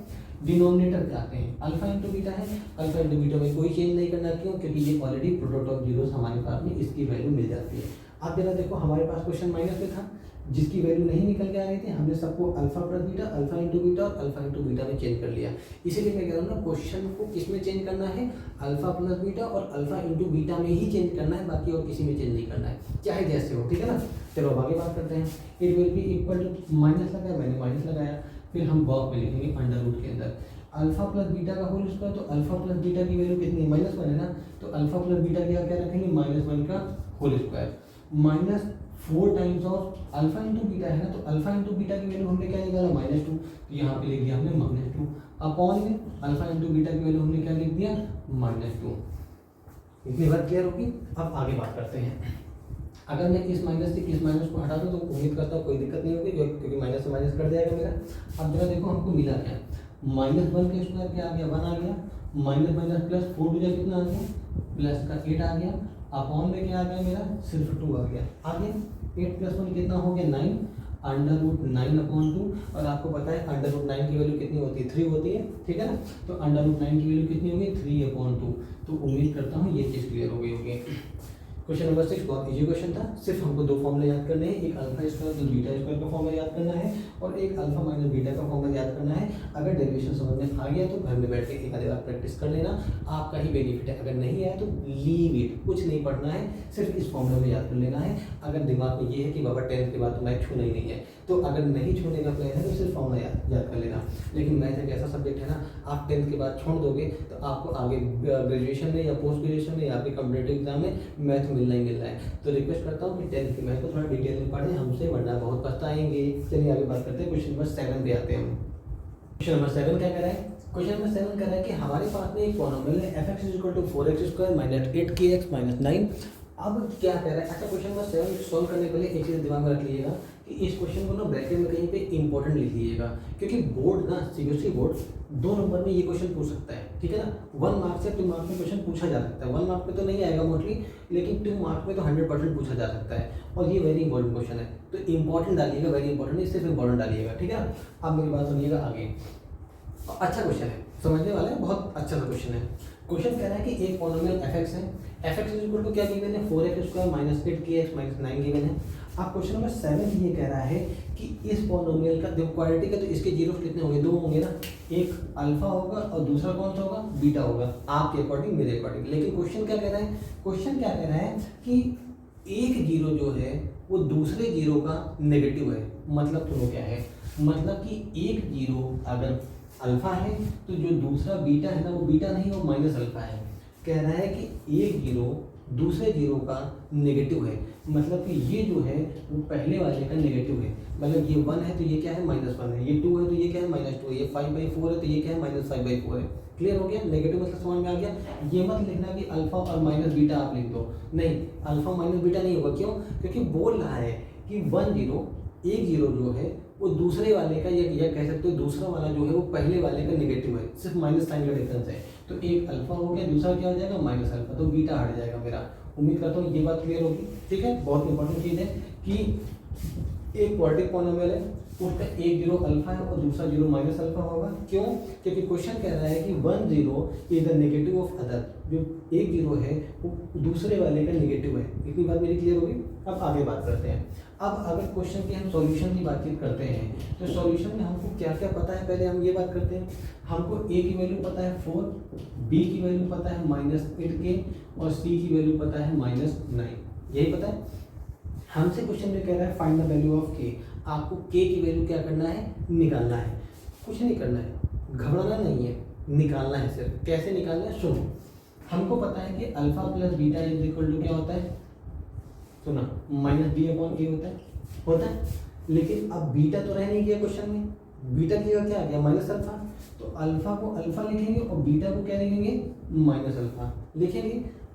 डिनोमिनेटर क्या आते हैं? अल्फा इंटू बीटा है, अल्फा इंटू बीटा में कोई चेंज नहीं करना, क्यों? क्योंकि ये ऑलरेडी प्रोडक्ट ऑफ जीरोस हमारे पास में इसकी वैल्यू मिल जाती है। आप जरा देखो हमारे पास क्वेश्चन माइनस में था, जिसकी वैल्यू नहीं निकल के आ रही थी, हमने सबको alpha plus beta, alpha into beta और अल्फा इंटू बीटा में चेंज कर लिया। इसीलिए मैं कह रहा हूँ ना, क्वेश्चन को किस में चेंज करना है? अल्फा प्लस बीटा और अल्फा इंटू बीटा में ही चेंज करना है, बाकी और किसी में चेंज नहीं करना है, चाहे जैसे हो, ठीक है ना। चलो अब आगे बात करते हैं। It will be equal to minus लगाया, मैंने माइनस लगाया, फिर हम बॉक्स में लिखेंगे अंडर रूट के अंदर अल्फा प्लस बीटा का होल स्क्वायर, तो अल्फा प्लस बीटा की वैल्यू कितनी? -1 है ना, तो अल्फा प्लस बीटा की क्या रखेंगे? -1 का whole square minus 4 times of alpha into beta है ना, तो अल्फा इंटू बीटा की वैल्यू हमने क्या निकाला? -2, तो यहाँ पे लिख दिया हमने -2 अपॉन में अल्फा इंटू बीटा की वैल्यू हमने क्या लिख दिया? -2। इतनी बात क्लियर होगी। अब आगे बात करते हैं। अगर मैं इस माइनस से इस माइनस को हटा दूँ तो उम्मीद करता हूँ कोई दिक्कत नहीं होगी, क्योंकि माइनस से माइनस कट जाएगा मेरा। अब जरा देखो हमको मिला क्या, -1 का स्क्वायर क्या आ गया? 1 आ गया, माइनस माइनस प्लस 4 टू कितना आ गया? प्लस का 8 आ गया, अपॉन में क्या आ गया मेरा? सिर्फ 2 आ गया। 8 प्लस 1 कितना हो गया? 9, अंडर रूट 9 अपॉन 2, और आपको पता है अंडर रूट 9 की वैल्यू कितनी होती है? 3 होती है, ठीक है ना। तो अंडर रूट 9 की वैल्यू कितनी होगी? 3 अपॉन 2। तो उम्मीद करता हूँ ये चीज़ क्लियर हो गई होगी। क्वेश्चन नंबर 6 बहुत इजी क्वेश्चन था, सिर्फ हमको 2 फॉर्मूले याद करने हैं, एक alpha square plus beta square का फॉर्मूला याद करना है और एक अल्फा माइनस बीटा का फॉर्मूला याद करना है। अगर डेरिवेशन समझ में आ गया तो घर में बैठ के एक आधी बार प्रैक्टिस कर लेना, आपका ही बेनिफिट है। अगर नहीं आया तो लीव इट, कुछ नहीं पढ़ना है, सिर्फ इस फॉर्मूले में याद कर लेना है। अगर दिमाग में ये है कि बाबा 10th के बाद तो मैथ छूना ही नहीं है, तो अगर नहीं छोड़ने का प्लान है तो सिर्फ फॉर्मूला याद कर लेना। लेकिन मैथ एक ऐसा सब्जेक्ट है ना, आप 10th के बाद छोड़ दोगे तो आपको आगे ग्रेजुएशन में या पोस्ट ग्रेजुएशन में या फिर कॉम्पिटेटिव एग्जाम में मैथ मिलना ही मिलना है। तो रिक्वेस्ट करता हूँ कि 10th की मैथ को थोड़ा डिटेल में पढ़ें हमसे, वरना बहुत पछताएंगे। चलिए आगे बात करते हैं, क्वेश्चन नंबर 7 पे आते हैं हम। क्वेश्चन नंबर 7 क्या कह रहा है? क्वेश्चन नंबर 7 कह रहा है कि हमारे पास में एक पॉलिनोमियल है f(x = 4x² - 8kx - 9)। अब क्या कह रहा है? अच्छा, क्वेश्चन नंबर 7 सॉल्व करने के लिए एक चीज़ दिमाग में रख लीजिएगा कि इस क्वेश्चन को ना ब्रैकेट में कहीं पे इंपॉर्टेंट लिख लीजिएगा, क्योंकि बोर्ड ना सीबीएसई बोर्ड 2 नंबर में ये क्वेश्चन पूछ सकता है, ठीक है ना। 1 मार्क से 2 मार्क में क्वेश्चन पूछा जा सकता है। 1 मार्क पे तो नहीं आएगा मोस्टली, लेकिन 2 मार्क में तो 100% पूछा जा सकता है, और ये वेरी इंपॉर्टेंट क्वेश्चन है। तो इंपॉर्टेंट डालिएगा, वेरी इंपॉर्टेंट नहीं, सिर्फ इंपॉर्टेंट डालिएगा, ठीक है। अब मेरी बात सुनिएगा आगे। अच्छा क्वेश्चन है, समझने वाला है, बहुत अच्छा सा क्वेश्चन है। क्वेश्चन कह रहा है कि एक पॉलिनोमियल f(x) है, f(x) = क्या गिवन है? 4x² - 8kx - 9 गिवन है। अब क्वेश्चन नंबर 7 ये कह रहा है कि इस पॉलिनोमियल का देखो क्वाड्रेटिक है, तो इसके जीरोस कितने होंगे? 2 होंगे ना, एक अल्फा होगा और दूसरा कौन सा होगा? बीटा होगा, आपके अकॉर्डिंग मेरे अकॉर्डिंग। लेकिन क्वेश्चन क्या कह रहा है? क्वेश्चन क्या कह रहा है कि एक जीरो जो है वो दूसरे जीरो का नेगेटिव है। मतलब सुनो क्या है, मतलब कि एक जीरो अगर अल्फा है तो जो दूसरा बीटा है ना, वो बीटा नहीं, वो माइनस अल्फा है। कह रहा है कि एक जीरो दूसरे जीरो का नेगेटिव है, मतलब कि ये जो है वो पहले वाले का नेगेटिव है। मतलब ये 1 है तो ये क्या है? -1 है। ये 2 है तो ये क्या है? -2 है। ये 5/4 है तो ये क्या है? -5/4 है। क्लियर हो गया? नेगेटिव मतलब समझ में आ गया। ये मत लिखना कि अल्फा और माइनस बीटा आप लिख दो, नहीं, अल्फा माइनस बीटा नहीं होगा। क्यों? क्योंकि बोल रहा है कि 1 जीरो, एक जीरो जो है वो दूसरे वाले का, या कह सकते हो दूसरा वाला जो है वो पहले वाले का नेगेटिव है, सिर्फ माइनस साइन का डिफरेंस है। तो एक अल्फा हो गया, दूसरा क्या हो जाएगा? माइनस अल्फा, तो बीटा हट जाएगा मेरा। उम्मीद करता हूँ ये बात क्लियर होगी, ठीक है। बहुत इंपॉर्टेंट चीज़ है कि एक क्वाड्रेटिक पॉलिनोमियल है, उसका एक जीरो अल्फा है और दूसरा जीरो माइनस अल्फा होगा। क्यों? क्योंकि क्वेश्चन कह रहा है कि 1 zero is the negative of other, जो एक जीरो है वो दूसरे वाले का नेगेटिव है। इतनी बात मेरी क्लियर होगी। अब आगे बात करते हैं। अब अगर क्वेश्चन की हम सॉल्यूशन की बातचीत करते हैं तो सॉल्यूशन में हमको क्या क्या पता है, पहले हम ये बात करते हैं। हमको a की वैल्यू पता है 4, b की वैल्यू पता है -8k और c की वैल्यू पता है -9, यही पता है। हमसे क्वेश्चन में कह रहा है find the value of k। आपको k की वैल्यू क्या करना है? निकालना है, कुछ नहीं करना है, घबराना नहीं है, निकालना है सिर्फ। कैसे निकालना है? सुनो, हमको पता है कि alpha plus beta is equal to क्या होता है? सुना, -b/a होता है। लेकिन अब बीटा तो रह नहीं गया क्वेश्चन में, बीटा की जगह क्या आ गया? Minus alpha. तो अल्फा को अल्फा लिखेंगे और बीटा को क्या लिखेंगे? माइनस अल्फा लिखेंगे।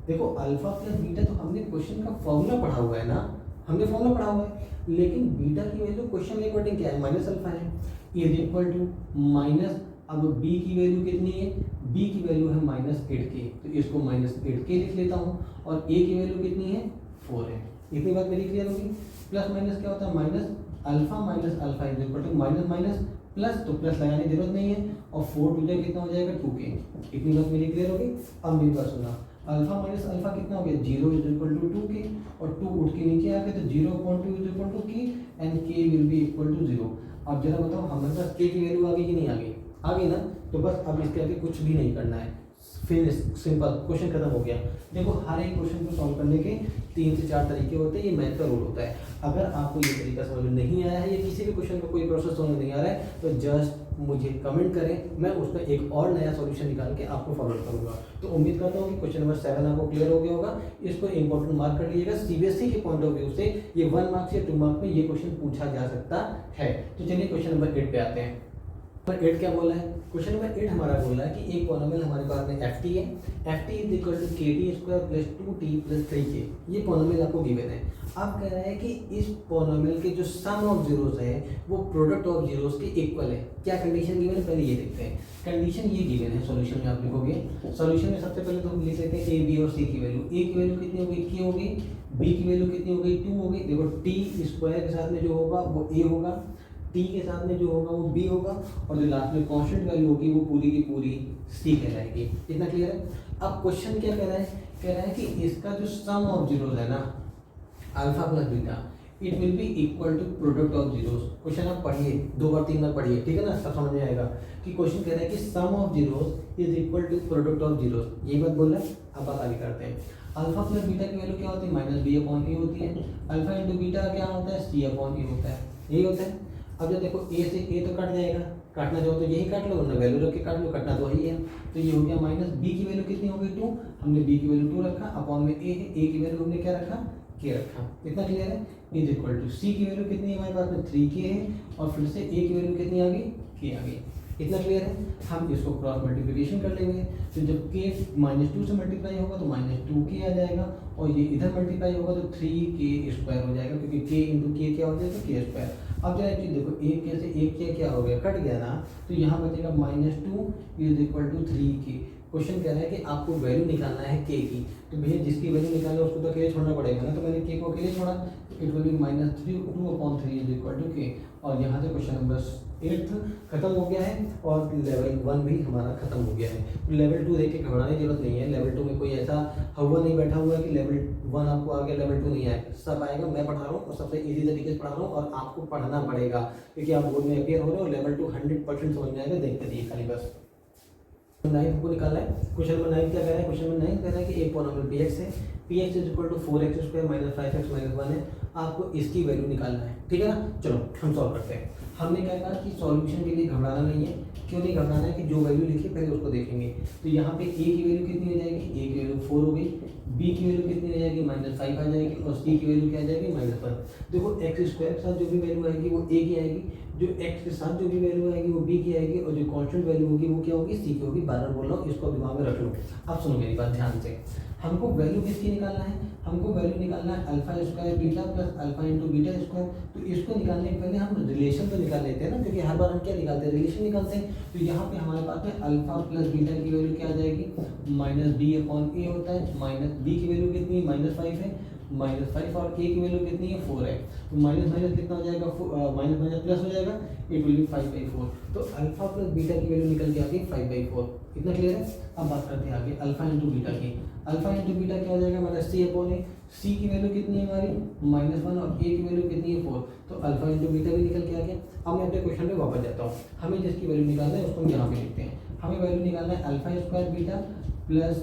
देखो अल्फा प्लस बीटा तो हमने क्वेश्चन का फॉर्मूला पढ़ा हुआ है ना, हमने फॉर्मूला पढ़ा हुआ है। लेकिन बीटा की वैल्यू क्वेश्चन के अकॉर्डिंग क्या है? माइनस अल्फा है, इज इक्वल टू माइनस, अब b की वैल्यू कितनी है? b की वैल्यू है -8k, तो इसको -8k लिख लेता हूँ, और a की वैल्यू कितनी है? 4 है। इतनी बात मेरी क्लियर होगी। प्लस माइनस क्या होता है? Minus alpha minus alpha is equal to minus minus plus, तो प्लस लगाने की जरूरत नहीं है, और 4 टू जाए कितना हो जाएगा? 2k। इतनी बात मेरी क्लियर होगी। अब मेरी बात सुना, अल्फा माइनस अल्फा कितना हो गया? 0 इज इक्वल टू 2k, और 2 उठ के नीचे आ गया, तो 0.2 is equal to k and k will be equal to 0। अब जरा बताओ हमारे पास k की वैल्यू आ गई कि नहीं आ गई? आ गई ना। तो बस अब इसके आगे कुछ भी नहीं करना है, फिनिश, सिंपल, क्वेश्चन खत्म हो गया। देखो हर एक क्वेश्चन को सॉल्व करने के 3 से 4 तरीके होते हैं, ये मैथ का रूल होता है। अगर आपको ये तरीका समझ में नहीं आया है या किसी भी क्वेश्चन का कोई प्रोसेस समझ में नहीं आ रहा है तो जस्ट मुझे कमेंट करें, मैं उसका एक और नया सॉल्यूशन निकाल के आपको फॉरवर्ड करूंगा। तो उम्मीद करता हूँ कि क्वेश्चन नंबर 7 आपको क्लियर हो गया होगा। इसको इंपॉर्टेंट मार्क कर लीजिएगा। सीबीएसई के पॉइंट ऑफ व्यू से ये 1 मार्क्स या 2 मार्क्स में ये क्वेश्चन पूछा जा सकता है। तो चलिए क्वेश्चन नंबर 8 पे आते हैं। नंबर 8 क्या बोला है? क्वेश्चन नंबर 8 हमारा बोला है कि एक पॉलिनोमियल हमारे पास में ft है, ft is equal to kt² plus 2t plus 3k। ये पॉलिनोमियल आपको गिवन है। अब कह रहा है कि इस पॉलिनोमियल के जो सम ऑफ जीरोस है वो प्रोडक्ट ऑफ जीरोस के इक्वल है। क्या कंडीशन गिवन है पहले ये देखते हैं। कंडीशन ये गिवन है, सॉल्यूशन में आप लिखोगे। सॉल्यूशन में सबसे पहले तो हम लिख लेते हैं a b और c की वैल्यू। a की वैल्यू कितनी हो गई? k हो गई। b की वैल्यू कितनी हो गई? 2 हो गई। देखो t² के साथ में जो होगा वो a होगा, t के साथ में जो होगा वो b होगा, और जो लास्ट में कांस्टेंट वैल्यू होगी वो पूरी की पूरी c कहलाएगी। इतना क्लियर है? अब क्वेश्चन क्या कह रहा है? कह रहा है कि इसका जो सम ऑफ जीरोस है ना, alpha plus beta, it will be equal to product of zeros. Question आप पढ़िए, 2 बार 3 बार पढ़िए, ठीक है ना, सब समझ में आएगा कि क्वेश्चन कह रहा है कि sum of zeros is equal to product of zeros. यही बात बोल रहा है। अब बात आगे करते हैं। अल्फा प्लस बीटा की वैल्यू क्या होती है? -b/a होती है। अल्फा इंटू बीटा क्या होता है? c/e होता है। यही होता है। अब जब देखो ए से ए तो कट जाएगा, काटना चाहो तो यही काट लो, वरना वैल्यू रख के काट लो, कटना तो वही है। तो ये हो गया माइनस बी की वैल्यू कितनी हो गई 2, हमने बी की वैल्यू 2 रखा, अपॉन में ए है, ए की वैल्यू हमने क्या रखा के रखा। इतना क्लियर है। इज इक्वल टू सी की वैल्यू कितनी है हमारे पास में 3 के है, और फिर से ए की वैल्यू कितनी आ गई के आ गई। इतना क्लियर है। हम इसको क्रॉस मल्टीप्लिकेशन कर लेंगे, तो जब के -2 से मल्टीप्लाई होगा तो -2k आ जाएगा, और ये इधर मल्टीप्लाई होगा तो 3k² हो जाएगा, क्योंकि k इंटू के क्या हो जाएगा k²। अब जरा एक चीज देखो, एक के से एक के क्या हो गया, कट गया ना, तो यहाँ बचेगा -2 is equal to 3k। Question कह रहा है कि आपको वैल्यू निकालना है के की, तो भैया जिसकी वैल्यू निकालना है उसको तो अकेले छोड़ना पड़ेगा ना, तो मैंने के को अकेले छोड़ा, it will be -2/3 is equal to K. और यहाँ से क्वेश्चन नंबर 8 खत्म हो गया है, और लेवल 1 भी हमारा खत्म हो गया है। तो लेवल 2 देख के घबराने की जरूरत नहीं है। लेवल 2 में कोई ऐसा हवा नहीं बैठा हुआ है कि लेवल 1 आपको आ गया लेवल 2 नहीं आएगा, सब आएगा। मैं पढ़ा रहा हूँ और सबसे इजी तरीके से पढ़ा रहा हूँ, और आपको पढ़ना पड़ेगा, क्योंकि आप बोर्ड में अपियर हो रहे हो। लेवल 2 100% समझ में आएगा, देखते रहिए खाली बस। 9 को निकालना है। क्वेश्चन नंबर 9 क्या कह रहा है, क्वेश्चन नंबर 9 कह रहा है कि एक पॉलिनोमियल px है, px is equal to 4x² - 5x - 1 है, आपको इसकी वैल्यू निकालना है, ठीक है ना। चलो हम सॉल्व करते हैं। हमने क्या कहा कि सॉल्यूशन के लिए घबराना नहीं है। क्यों नहीं घबराना है कि जो वैल्यू लिखी पहले उसको देखेंगे। तो यहाँ पे a की वैल्यू कितनी हो जाएगी, a की वैल्यू 4 हो गई, b की वैल्यू कितनी हो जाएगी -5 आ जाएगी, और c की वैल्यू क्या आ जाएगी -1। देखो x² के साथ जो भी वैल्यू आएगी वो a की आएगी, जो x के साथ जो भी वैल्यू आएगी वो b की आएगी, और जो कांस्टेंट वैल्यू होगी वो क्या होगी, c की होगी। बार बार बोल रहा हूँ, इसको दिमाग में रख लो। अब सुनो मेरी बात ध्यान से, हमको वैल्यू किसकी निकालना है, हमको वैल्यू निकालना है α² beta plus alpha into beta square. तो इसको निकालने के पहले हम रिलेशन तो निकाल लेते हैं ना, क्योंकि हर बार हम क्या निकालते हैं, रिलेशन निकालते हैं। तो यहाँ पे हमारे पास में अल्फा प्लस बीटा की वैल्यू क्या आ जाएगी, -b/a होता है, माइनस b की वैल्यू कितनी है -5 है, -5, और a की वैल्यू कितनी है 4 है, तो माइनस माइनस कितना हो जाएगा, माइनस माइनस प्लस हो जाएगा, इट विल बी 5/4। तो अल्फा प्लस बीटा की वैल्यू निकल के आ गई 5/4। इतना क्लियर है। अब बात करते हैं आगे अल्फा इंटू बीटा की। अल्फा इंटू बीटा क्या हो जाएगा हमारा c/a। c की वैल्यू कितनी है हमारी -1, और a की वैल्यू कितनी है 4, तो अल्फा इंटू बीटा भी निकल के आ गया। अब मैं अपने क्वेश्चन में वापस जाता हूँ। हमें जिसकी वैल्यू निकालना है उसको हम यहाँ पे लिखते हैं। हमें वैल्यू निकालना है α² beta plus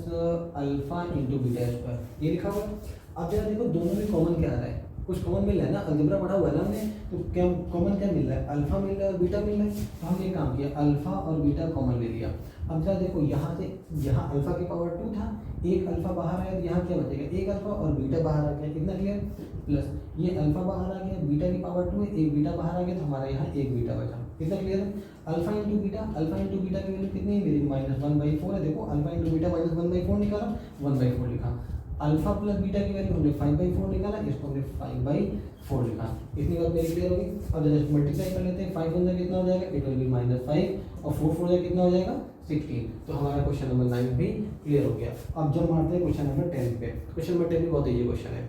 alpha into beta square, ये लिखा हुआ है। अब जरा देखो दोनों में कॉमन क्या आ रहा है, कुछ कॉमन मिल रहा है ना, अलजेब्रा पढ़ा हुआ है ना हमने, तो क्या कॉमन क्या मिल रहा है, अल्फा मिल रहा है और बीटा मिल रहा है। तो हमने काम किया, अल्फा और बीटा कॉमन ले लिया। अब जरा देखो यहाँ से, यहाँ अल्फा की पावर 2 था, एक अल्फा बाहर आया, तो यहाँ क्या बचेगा, एक अल्फा और बीटा बाहर आ गया, कितना क्लियर, प्लस ये अल्फा बाहर आ गया, बीटा की पावर 2 है, एक बीटा बाहर आ गया, तो हमारे यहाँ एक बीटा बचा, कितना क्लियर है। Alpha into beta, alpha into beta की वैल्यू कितनी है मेरी -1/4 है। देखो अल्फा इंटू बीटा -1/4 निकाला, 1/4 लिखा। अल्फा प्लस बीटा की वैल्यू हमने 5/4 निकाला, इसको हमने 5/4 लिखा। इतनी बात मेरी क्लियर होगी। अब जस्ट मल्टीप्लाई कर लेते हैं, 5 × कितना हो जाएगा, इट विल बी -5, और 4 × कितना हो जाएगा 16। तो हमारा क्वेश्चन नंबर 9 भी क्लियर हो गया। अब जब मारते हैं क्वेश्चन नंबर 10 पे। क्वेश्चन नंबर 10 भी बहुत ईजी क्वेश्चन है।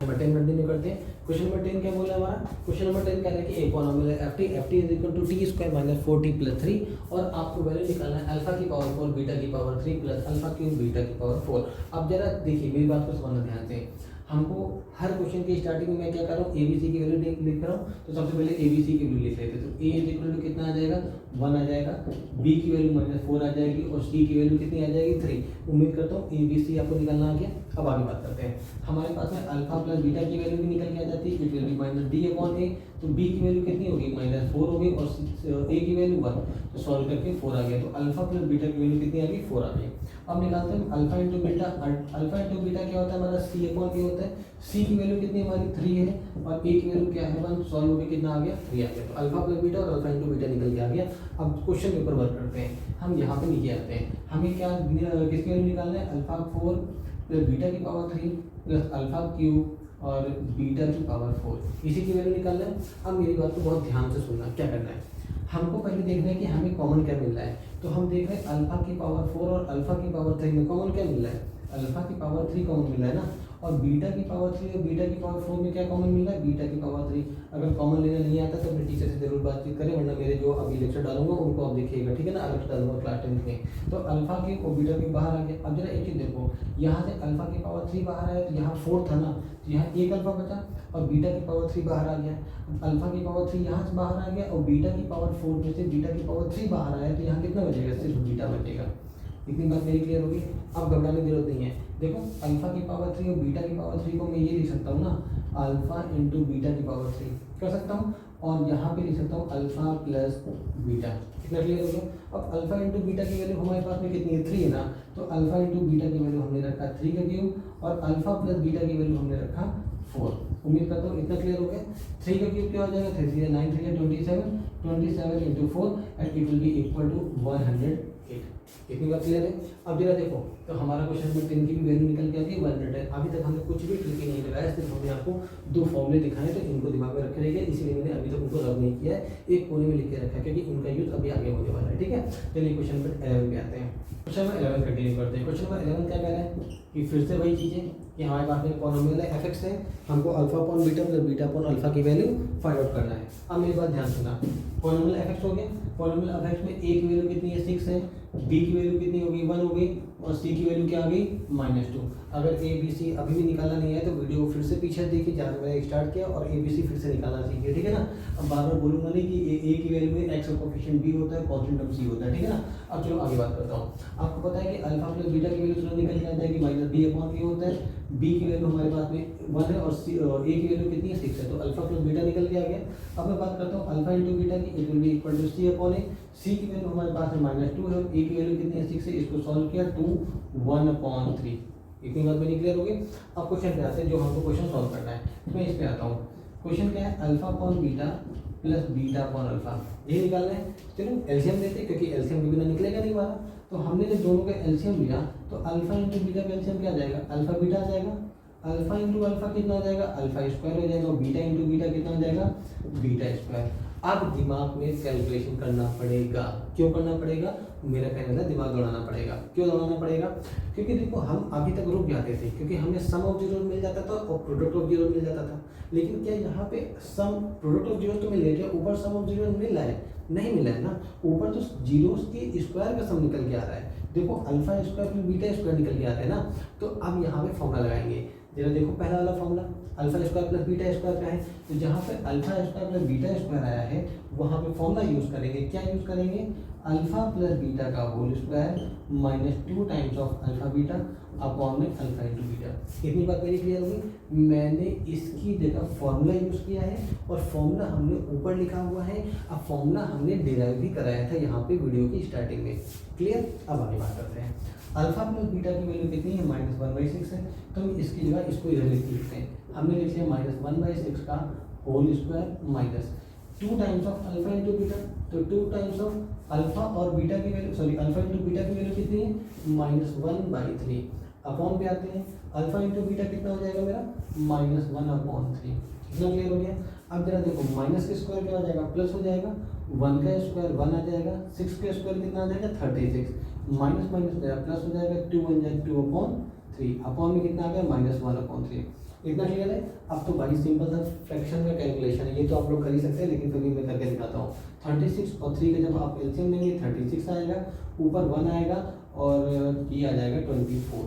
नंबर 10 कंटिन्यू करते हैं। क्वेश्चन नंबर 10 क्या बोला हमारा, क्वेश्चन नंबर 10 कह रहा है कि एक पॉलिनोमियल है ft is equal to t² - 4t + 3, और आपको वैल्यू निकालना है अल्फा की पावर 4 बीटा की power 3 plus alpha cube beta की पावर 4। अब जरा देखिए मेरी बात को समझना ध्यान से। हमको हर क्वेश्चन की स्टार्टिंग में मैं क्या कर रहा हूँ, ABC की वैल्यू लिख रहा हूँ। तो सबसे पहले ABC की वैल्यू लिख लेते हैं। तो A इज इक्वल टू कितना आ जाएगा, 1 आ जाएगा, B की वैल्यू -4 आ जाएगी, और C की वैल्यू कितनी आ जाएगी 3। उम्मीद करता हूँ ABC आपको निकालना आ गया। अब आगे बात करते हैं। हमारे पास में अल्फा प्लस बीटा की वैल्यू भी निकल के आ जाती है, इट विल बी -d/a। तो B की वैल्यू कितनी होगी, -4 होगी, और A की वैल्यू 1, तो सॉल्व करके 4 आ गया। तो अल्फा प्लस बीटा की वैल्यू कितनी आ गई, 4 आ गई। अब निकालते हैं alpha into beta. Alpha into beta क्या होता है हमारा, c/a होता है। C की वैल्यू कितनी हमारी 3 है, और A की वैल्यू क्या है 1, सॉल्व होकर कितना आ गया 3 आ गया। तो अल्फा प्लस बीटा और अल्फा इंटू बीटा निकल के आ गया। अब क्वेश्चन पेपर वर्क करते हैं। हम यहाँ पे नीचे आते हैं, हमें क्या किसकी वैल्यू निकालना है, अल्फा 4 प्लस बीटा की पावर 3 प्लस अल्फा क्यूब और बीटा की पावर 4, इसी की वैल्यू निकालना है। अब मेरी बात को बहुत ध्यान से सुनना, क्या करना है, हमको पहले देखना है कि हमें कॉमन क्या मिल रहा है। तो हम देख रहे हैं अल्फा की पावर 4 और अल्फा की पावर 3 में कॉमन क्या मिल रहा है, अल्फा की पावर 3 कॉमन मिल रहा है ना, और बीटा की पावर 3 और बीटा की पावर 4 में क्या कॉमन मिल रहा है, बीटा की पावर 3। अगर कॉमन लेना नहीं आता तो अपने टीचर से जरूर बातचीत करें, वरना मेरे जो अभी लेक्चर डालूंगा उनको आप देखिएगा, ठीक है ना, अलग डालूंगा क्लास 10 में। तो अल्फा की और बीटा की बाहर आ गया। अब जरा एक चीज देखो, यहाँ से अल्फा की पावर 3 बाहर आया, तो यहाँ 4 था ना, तो यहाँ एक अल्फा बचा, और बीटा की पावर 3 बाहर आ गया। अल्फा की पावर 3 यहाँ से बाहर आ गया, और बीटा की पावर 4 में से बीटा की पावर 3 बाहर आया, तो यहाँ कितना बचेगा, सिर्फ बीटा बचेगा। इतनी बात मेरी क्लियर होगी। अब घबराने की जरूरत नहीं है। देखो अल्फा की पावर 3 और बीटा की पावर 3 को मैं ये लिख सकता हूँ ना, अल्फा इंटू बीटा की पावर 3 कर सकता हूँ, और यहाँ पे लिख सकता हूँ अल्फा प्लस बीटा। कितना क्लियर हो गया। अब अल्फा इंटू बीटा की वैल्यू हमारे पास में कितनी है, 3 है ना, तो अल्फा इंटू बीटा की वैल्यू हमने रखा 3 का क्यूब, और अल्फा प्लस बीटा की वैल्यू हमने रखा 4। उम्मीद करता हूँ इतना क्लियर हो गया। 3 का क्यूब क्या हो जाएगा, 3 3 9 3 27, 27 into 4 and it will be equal to 108। इतनी बात क्लियर है। अब जरा देखो, तो हमारा क्वेश्चन नंबर 10 की भी वैल्यू निकल के आ गई 110। अभी तक हमने कुछ भी ट्रिक नहीं लगाया, सिर्फ हमने आपको दो फॉर्मूले दिखाए, तो इनको दिमाग में रखे रहिए, इसीलिए मैंने अभी तक उनको रब नहीं किया है, एक कोने में लिख के रखा है, क्योंकि इनका यूज अभी आगे होने वाला है। ठीक है, चलिए क्वेश्चन नंबर 11 पे आते हैं। क्वेश्चन नंबर 11 कंटिन्यू करते हैं। क्वेश्चन नंबर 11 क्या कह रहा है कि फिर से वही चीज़ें कि हमारे पास में पॉलिनोमियल है f(x) है, हमको alpha upon beta plus beta upon alpha की वैल्यू फाइंड आउट करना है। अब मेरी बात ध्यान सुना, पॉलिनोमियल f(x) हो गया, पॉलिनोमियल f(x) में a की वैल्यू कितनी है, 6 है, b की वैल्यू कितनी होगी, 1 हो गई, और c की वैल्यू क्या आ गई, -2। अगर a b c अभी भी निकालना नहीं है तो वीडियो को फिर से पीछे देखिए जहाँ से मैंने स्टार्ट किया, और a b c फिर से निकालना सीखिए। ठीक है ना। अब बार बार बोलूंगा नहीं कि a की वैल्यू में x का कोएफिशिएंट b होता है, कांस्टेंट टर्म c होता है। ठीक है ना। अब चलो आगे बात करता हूँ। आपको पता है कि अल्फा प्लस बीटा की वैल्यू तुरंत निकल के आ जाएगी, -b/a होता है, b की वैल्यू हमारे पास में 1 है, और a की वैल्यू कितनी है, 6 है, तो अल्फा प्लस बीटा निकल के आ गया। अब मैं बात करता हूँ अल्फा इंटू बीटा की, it will be equal to c/a। c की वैल्यू हमारे पास में -2 है, a की वैल्यू कितनी है, 6 है, इसको सॉल्व किया 2 1/3। इतनी बात मेरी क्लियर होगी। अब क्वेश्चन पे आते हैं, जो हमको क्वेश्चन सॉल्व करना है, तो मैं इस पे आता हूँ। क्वेश्चन क्या है, alpha upon beta plus beta upon alpha, ये निकालना है। चलो एलसीएम लेते हैं, क्योंकि एलसीएम के बिना निकलेगा नहीं हमारा। तो हमने जब दोनों का एलसीएम लिया तो अल्फा इंटू बीटा का एलसीएम क्या आ जाएगा, अल्फा बीटा आ जाएगा, अल्फा इंटू अल्फा कितना आ जाएगा, अल्फा स्क्वायर हो जाएगा, और बीटा इंटू बीटा कितना आ जाएगा, बीटा स्क्वायर। अब दिमाग में कैलकुलेशन करना पड़ेगा। क्यों करना पड़ेगा, मेरा कहना था दिमाग दौड़ाना पड़ेगा। क्यों दौड़ाना पड़ेगा, क्योंकि देखो हम अभी तक रुक जाते थे, क्योंकि हमें सम ऑफ जीरो मिल जाता था और प्रोडक्ट ऑफ जीरो मिल जाता था। लेकिन क्या यहाँ पे सम प्रोडक्ट ऑफ जीरो तो मिल गया, ऊपर सम ऑफ जीरो मिल रहा है, नहीं मिला है ना। ऊपर तो जीरोस के स्क्वायर का सम निकल के आ रहा है। देखो alpha square plus beta square निकल के आता है ना। तो अब यहाँ पे फॉर्मूला लगाएंगे। जरा देखो पहला वाला formula alpha square plus beta square का है, तो जहाँ पे alpha square plus beta square आया है वहाँ पे फॉर्मूला यूज करेंगे। क्या यूज करेंगे, अल्फा प्लस बीटा का whole square -2 times of alpha beta upon में अल्फा इंटू बीटा। इतनी बात मेरी क्लियर होगी। मैंने इसकी जगह फॉर्मूला यूज किया है, और फॉर्मूला हमने ऊपर लिखा हुआ है। अब फॉर्मूला हमने डिराइव भी कराया था यहाँ पे वीडियो की स्टार्टिंग में। क्लियर। अब आगे बात करते हैं। अल्फा प्लस बीटा की वैल्यू कितनी है, -1/6 है, तो हम इसकी जगह इसको इधर लिख लेते हैं। हमने लिख लिया -1/6 का whole square minus 2 times of alpha into beta, तो 2 टाइम्स ऑफ अल्फा और बीटा की value, sorry alpha into beta की वैल्यू कितनी है, -1/3। अपॉन पे आते हैं, अल्फा इंटू बीटा कितना हो जाएगा मेरा, -1/3। कितना क्लियर हो गया। अब जरा देखो माइनस का स्क्वायर क्या हो जाएगा, प्लस हो जाएगा, 1 का स्क्वायर 1 आ जाएगा, 6 का स्क्वायर कितना आ जाएगा, 36, माइनस माइनस मेरा प्लस हो जाएगा, 2 1 जाएगा 2/3, अपॉन में कितना आ गया, -1/3। इतना क्लियर है। अब तो भाई सिंपल सा फ्रैक्शन का कैलकुलेशन है, ये तो आप लोग कर ही सकते हैं, लेकिन फिर भी मैं करके दिखाता हूँ। 36 और 3 का जब आप एलसीएम लेंगे 36 आएगा, ऊपर 1 आएगा, और ये आ जाएगा 24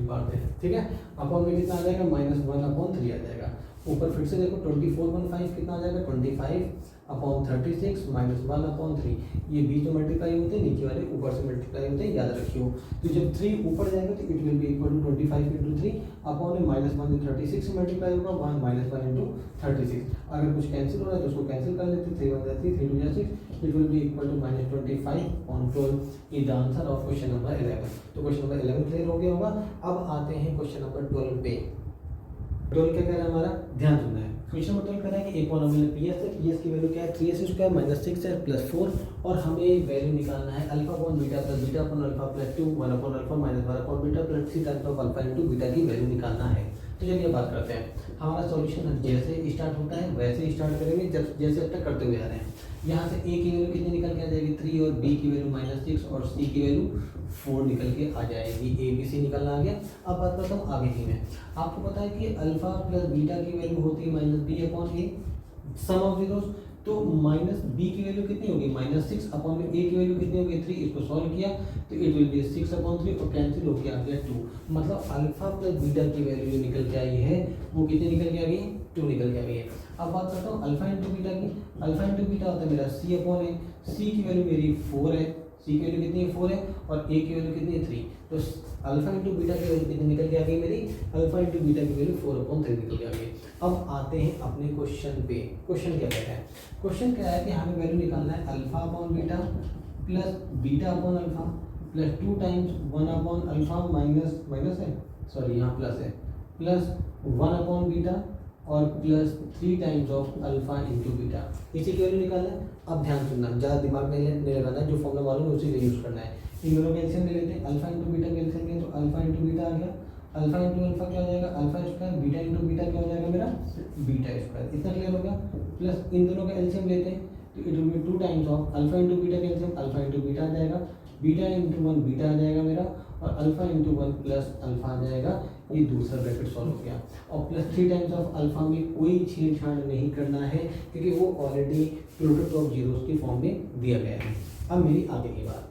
बात है। ठीक है। अपॉन में कितना आ जाएगा, -1/3 आ जाएगा। ऊपर फिर से देखो 24/5 कितना आ जाएगा, 25/36 -1/3। ये बीच में मल्टीप्लाई होते हैं, नीचे वाले ऊपर से मल्टीप्लाई होते हैं, याद रखियो। तो जब 3 ऊपर जाएगा तो it will be equal to 25 × 3 upon में -1/36 से मल्टीप्लाई होगा, 1/36। अगर कुछ कैंसिल हो रहा है तो उसको कैंसिल कर लेते, 3 1 3 3 2 6, it will be equal to -25/12 is the answer of question number 11। तो क्वेश्चन नंबर 11 क्लियर हो गया होगा। अब आते हैं क्वेश्चन नंबर 12 पे। 12 क्या कह रहा है हमारा, ध्यान सुनना है। क्वेश्चन नंबर 12 कह रहा है कि एक पॉलिनोमियल पी एस है, पी एस की वैल्यू क्या है, 3s² -6s + 4, और हमें वैल्यू निकालना है alpha upon beta plus beta upon alpha plus 2 1 upon alpha minus 1 upon beta plus 3 times of alpha into beta की वैल्यू निकालना है। तो चलिए बात करते हैं। हमारा सॉल्यूशन जैसे स्टार्ट होता है वैसे स्टार्ट करेंगे, जब जैसे अब तक करते हुए आ रहे हैं। यहाँ से ए की वैल्यू कितनी निकल के आ जाएगी, 3, और बी की वैल्यू -6, और सी की वैल्यू 4 निकल के आ जाएगी। ए बी सी निकलना आ गया। अब बात करता हूँ आगे की में। आपको पता है कि अल्फा प्लस बीटा की वैल्यू होती है -b/a, सम ऑफ जीरोस। तो -b की वैल्यू कितनी होगी, -6 अपॉन में a की वैल्यू कितनी होगी, 3। इसको सॉल्व किया तो इट विल बी 6/3, और कैंसिल होकर आ गया 2। मतलब अल्फा प्लस बीटा की वैल्यू जो निकल के आई है वो कितनी निकल के आ गई, 2 निकल के आ गई है। अब बात करता हूँ अल्फा इंटू बीटा की। अल्फा इंटू बीटा होता है मेरा c/a। c की वैल्यू मेरी 4 है, सी की वैल्यू कितनी है 4 है और ए की वैल्यू कितनी है 3, तो अल्फा इंटू बीटा की वैल्यू कितनी निकल के आ गई मेरी, अल्फा इंटू बीटा की वैल्यू 4/3 निकल के आ गई। अब आते हैं अपने क्वेश्चन पे। क्वेश्चन क्या कहता है, क्वेश्चन क्या है कि हमें वैल्यू निकालना है alpha upon beta plus beta upon alpha plus 2 times 1 upon alpha minus है, सॉरी यहाँ प्लस है, प्लस 1 अपॉन बीटा और plus 3 times of alpha into beta, इसी की वैल्यू निकालना है। अब ध्यान सुनना, ज़्यादा दिमाग में नहीं लगाना है, जो फॉर्मूला मालूम है उसी का यूज़ करना है। इन दोनों का एलसीएम ले लेते हैं, अल्फा इंटू बीटा का एलसीएम लें तो अल्फा इंटू बीटा आ गया, अल्फा इंटू अल्फा क्या हो जाएगा alpha square, beta into beta क्या हो जाएगा मेरा बीटा स्क्वायर, इतना क्लियर हो गया। प्लस इन दोनों का एलसीएम लेते हैं तो it will B 2 times of alpha into beta का एलसीएम अल्फा इंटू बीटा आ जाएगा, बीटा इंटू 1 बीटा आ जाएगा मेरा, और अल्फा इंटू 1 प्लस अल्फा आ जाएगा। ये दूसरा ब्रैकेट सॉल्व हो गया। और प्लस 3 टाइम्स ऑफ अल्फा में कोई छेड़छाड़ नहीं करना है क्योंकि वो ऑलरेडी प्रोडक्ट ऑफ जीरोस की फॉर्म में दिया गया है। अब मेरी आगे की बात,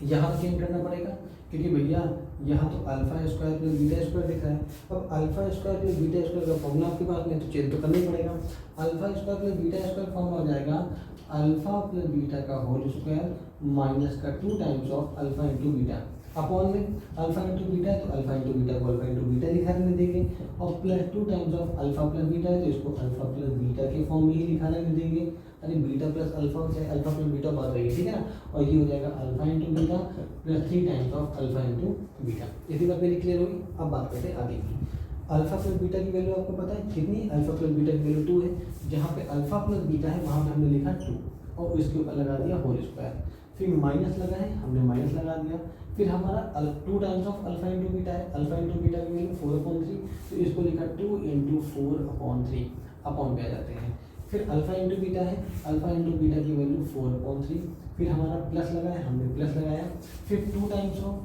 यहाँ चेंज करना पड़ेगा क्योंकि भैया यहाँ तो alpha square plus beta square दिख रहा है। अब alpha square plus beta square का फॉर्मूला आपके पास में तो चेंज तो करना ही पड़ेगा। Alpha square plus beta square formula हो जाएगा अल्फा प्लस बीटा का होल स्क्वायर माइनस का 2 times of alpha into beta upon में अल्फा इंटू बीटा है तो अल्फा इंटू बीटा को अल्फा इंटू बीटा लिखा रहने देंगे, और plus 2 times of alpha plus beta है तो इसको अल्फा प्लस बीटा के फॉर्म में ही लिखा रहने देंगे। अरे बीटा प्लस अल्फा चाहे अल्फा प्लस बीटा बात रही है, ठीक है ना। और ये हो जाएगा alpha into beta plus 3 times of alpha into beta. इसी बात मेरी क्लियर होगी। अब बात करते हैं आगे की। अल्फा प्लस बीटा की वैल्यू आपको पता है कितनी, अल्फा प्लस बीटा की वैल्यू 2 है। जहाँ पे अल्फा प्लस बीटा है वहाँ पे हमने लिखा 2 और इसके ऊपर लगा दिया होल स्क्वायर, फिर माइनस लगा है हमने माइनस लगा दिया, फिर हमारा 2 times of alpha into beta है, अल्फा इंटू बीटा की वैल्यू 4/3 तो इसको लिखा 2 इंटू 4/3 अपॉन पे आ जाते हैं। फिर अल्फा इंटू बीटा है, अल्फा इंटू बीटा की वैल्यू 4/3, फिर हमारा प्लस लगा है हमने प्लस लगाया, फिर 2 times of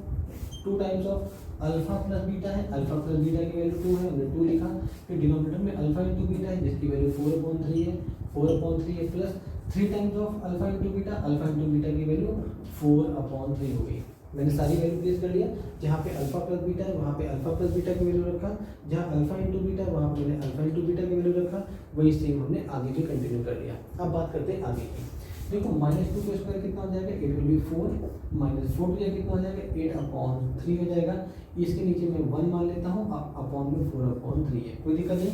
alpha plus beta है, अल्फा प्लस बीटा की वैल्यू 2 है हमने 2 लिखा, फिर डिनोमिनेटर में अल्फा इंटू बीटा है जिसकी वैल्यू 4/3 है plus 3 times of alpha into beta, alpha into beta की वैल्यू 4/3 हो गई। मैंने सारी वैल्यू प्लेस कर लिया, जहाँ पे अल्फा प्लस बीटा है वहाँ पे अल्फा प्लस बीटा की वैल्यू रखा, जहाँ अल्फा इंटू बीटा है वहाँ पे मैंने अल्फा इंटू बीटा की वैल्यू रखा, वही सेम हमने आगे भी कंटिन्यू कर लिया। अब बात करते हैं आगे की। देखो -2 का स्क्वायर कितना हो जाएगा, इट विल बी 4 -4 तो कितना हो जाएगा 8/3 हो जाएगा। इसके नीचे मैं 1 मान लेता हूँ, अपॉन में 4/3 है, कोई दिक्कत नहीं।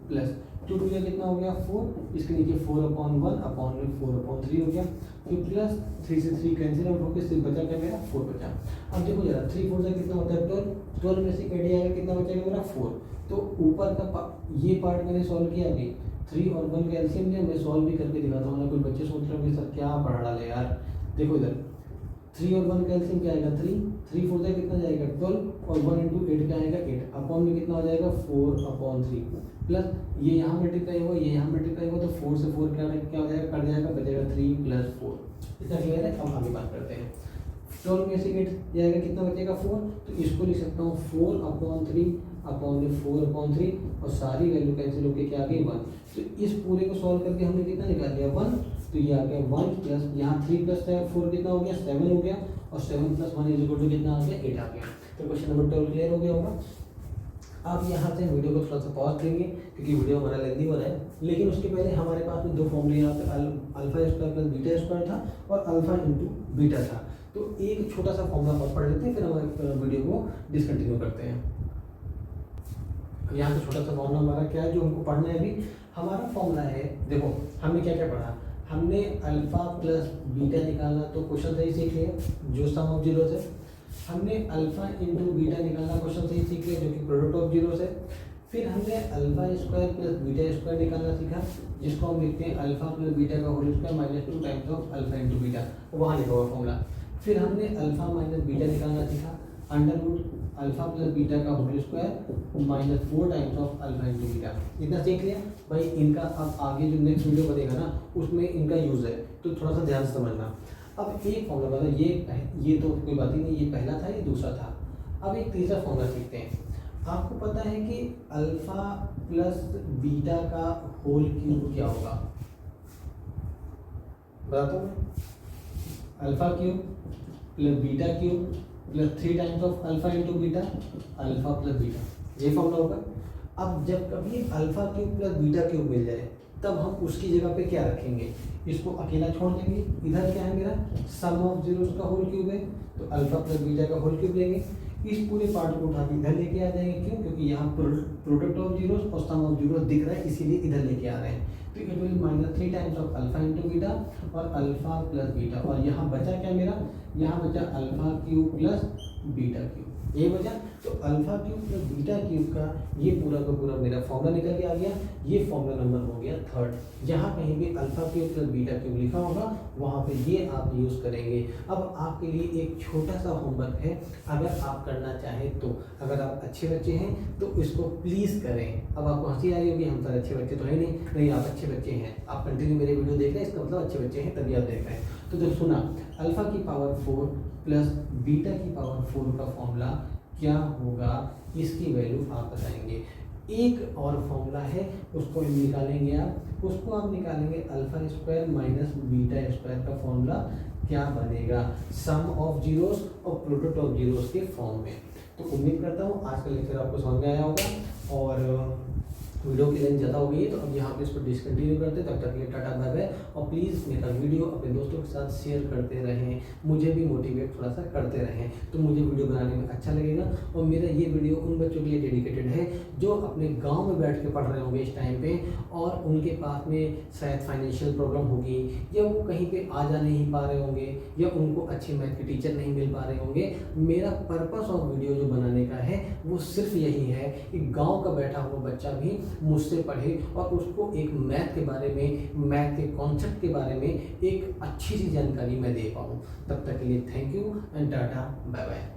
प्लस 2 टू कितना हो गया 4, इसके नीचे 4/1 अपॉन में 4/3 हो गया, फिर प्लस 3 से 3 कैंसिल आउट होकर सिर्फ बचा क्या मेरा 4 बचा। अब देखो जरा 3 4 से कितना होता है 12 में से कट जाएगा कितना बचेगा मेरा 4। तो ऊपर का ये पार्ट मैंने सॉल्व किया अभी, 3 और 1 का एलसीएम लिया, मैं सॉल्व भी करके दिखाता हूँ ना। कोई बच्चे सोच रहे होंगे सर क्या पढ़ा डाले यार। देखो इधर 3 और 1 का एलसीएम क्या आएगा 3 4 से कितना जाएगा 12 और 1 इंटू 8 का आएगा 8 अपॉन में कितना हो जाएगा 4/3 प्लस ये यहाँ मल्टीप्लाई होगा ये यहाँ मल्टीप्लाई होगा तो 4 से 4 क्या हो जाएगा कट जाएगा, बचेगा 3 + 4। इतना क्लियर है। अब आगे बात करते हैं। 12 में से 8 जाएगा कितना बचेगा 4, तो इसको लिख सकता हूँ 4/3 अपॉन में 4/3 और सारी वैल्यू कैंसिल होकर क्या आ गई 1। तो इस पूरे को सॉल्व करके हमने कितना निकाल लिया 1, तो ये आ गया 1 प्लस यहाँ 3 + 4 कितना हो गया 7 हो गया, और 7 + 1 = कितना आ गया 8 आ गया। तो क्वेश्चन नंबर 12 क्लियर हो गया होगा। आप यहाँ से वीडियो को थोड़ा सा पॉज देंगे क्योंकि वीडियो हमारा लेंदी हो रहा है, लेकिन उसके पहले हमारे पास में 2 फॉर्मूले यहाँ पे alpha square plus beta square था और अल्फा इंटू बीटा था। तो एक छोटा सा फॉर्मूला और पढ़ लेते हैं, फिर हमारे वीडियो को डिसकंटिन्यू करते हैं। यहाँ पे छोटा सा फॉर्मूला हमारा क्या है जो हमको पढ़ना है अभी। हमारा फॉर्मूला है, देखो हमने क्या क्या पढ़ा, हमने अल्फा प्लस बीटा निकालना, तो क्वेश्चन सही सीख लिया जो सम ऑफ जीरोस है। हमने अल्फा इंटू बीटा निकालना, क्वेश्चन सही सीख लिया जो कि प्रोडक्ट ऑफ जीरोस है। फिर हमने alpha square plus beta square निकालना सीखा, जिसको हम लिखते हैं अल्फा प्लस बीटा का whole square -2 times of alpha into beta, वहाँ लिखा हुआ फॉर्मूला। फिर हमने अल्फा माइनस बीटा निकालना सीखा, अंडर अल्फा प्लस बीटा का whole square -4 times of alpha into beta. इतना सीख लिया भाई। इनका अब आगे जो नेक्स्ट वीडियो बनेगा ना उसमें इनका यूज़ है, तो थोड़ा सा ध्यान से समझना। अब एक फॉर्मूला बता, ये तो कोई बात ही नहीं, ये पहला था ये दूसरा था। अब एक तीसरा फॉर्मूला सीखते हैं। आपको पता है कि अल्फा प्लस बीटा का होल क्यूब क्या होगा, बताता हूँ मैं। Alpha cube plus beta cube plus 3 times of alpha into beta, alpha plus beta, ये फॉर्मूला होगा। अब जब कभी alpha cube plus beta cube मिल जाए तब हम उसकी जगह पे क्या रखेंगे, इसको अकेला छोड़ देंगे। इधर क्या है मेरा सम ऑफ जीरोस का होल क्यूब है, तो अल्फा प्लस बीटा का होल क्यूब लेंगे। इस पूरे पार्ट को उठा के इधर लेके आ जाएंगे, क्यों, क्योंकि यहाँ प्रोडक्ट ऑफ जीरोस और सम ऑफ जीरोस दिख रहा है, इसीलिए इधर लेके आ रहे हैं। तो it will -3 times of alpha into beta और अल्फा प्लस बीटा, और यहाँ बचा क्या मेरा, यहाँ बचा alpha cube plus beta cube, ये बचा। तो alpha cube plus beta cube का ये पूरा का पूरा मेरा फॉर्मूला निकल के आ गया। ये फॉर्मूला नंबर हो गया 3rd। जहाँ कहीं भी alpha cube plus beta cube लिखा होगा वहाँ पे ये आप यूज़ करेंगे। अब आपके लिए एक छोटा सा होमवर्क है, अगर आप करना चाहें तो, अगर आप अच्छे बच्चे हैं तो इसको प्लीज़ करें। अब आपको हंसी आ रही होगी, हम तो अच्छे बच्चे तो है नहीं, आप अच्छे बच्चे हैं, आप कंटिन्यू मेरे वीडियो देख रहे हैं, इसका मतलब अच्छे बच्चे हैं तभी आप देख रहे हैं। तो जब सुना अल्फा की पावर 4 प्लस बीटा की पावर 4 का फॉर्मूला क्या होगा, इसकी वैल्यू आप बताएंगे। एक और फॉर्मूला है, उसको निकालेंगे उसको आप निकालेंगे alpha square minus beta square का फॉर्मूला क्या बनेगा, सम ऑफ जीरोस और प्रोडक्ट ऑफ जीरोस के फॉर्म में। तो उम्मीद करता हूँ आज का लेक्चर आपको समझ में आया होगा और वीडियो की लेंथ ज़्यादा हो गई है, तो अब यहाँ पे इसको डिसकंटिन्यू करते हैं। तब तक के लिए टाटा बाय बाय, और प्लीज़ मेरा वीडियो अपने दोस्तों के साथ शेयर करते रहें, मुझे भी मोटिवेट थोड़ा सा करते रहें, तो मुझे वीडियो बनाने में अच्छा लगेगा। और मेरा ये वीडियो उन बच्चों के लिए डेडिकेटेड है जो अपने गाँव में बैठ के पढ़ रहे होंगे इस टाइम पे, और उनके पास में शायद फाइनेंशियल प्रॉब्लम होगी, या वो कहीं पर आ जा नहीं पा रहे होंगे, या उनको अच्छे मैथ के टीचर नहीं मिल पा रहे होंगे। मेरा पर्पस ऑफ वीडियो जो बनाने का है वो सिर्फ यही है कि गाँव का बैठा हुआ बच्चा भी मुझसे पढ़े और उसको एक मैथ के बारे में, मैथ के कॉन्सेप्ट के बारे में एक अच्छी सी जानकारी मैं दे पाऊँ। तब तक के लिए thank you and tata bye bye.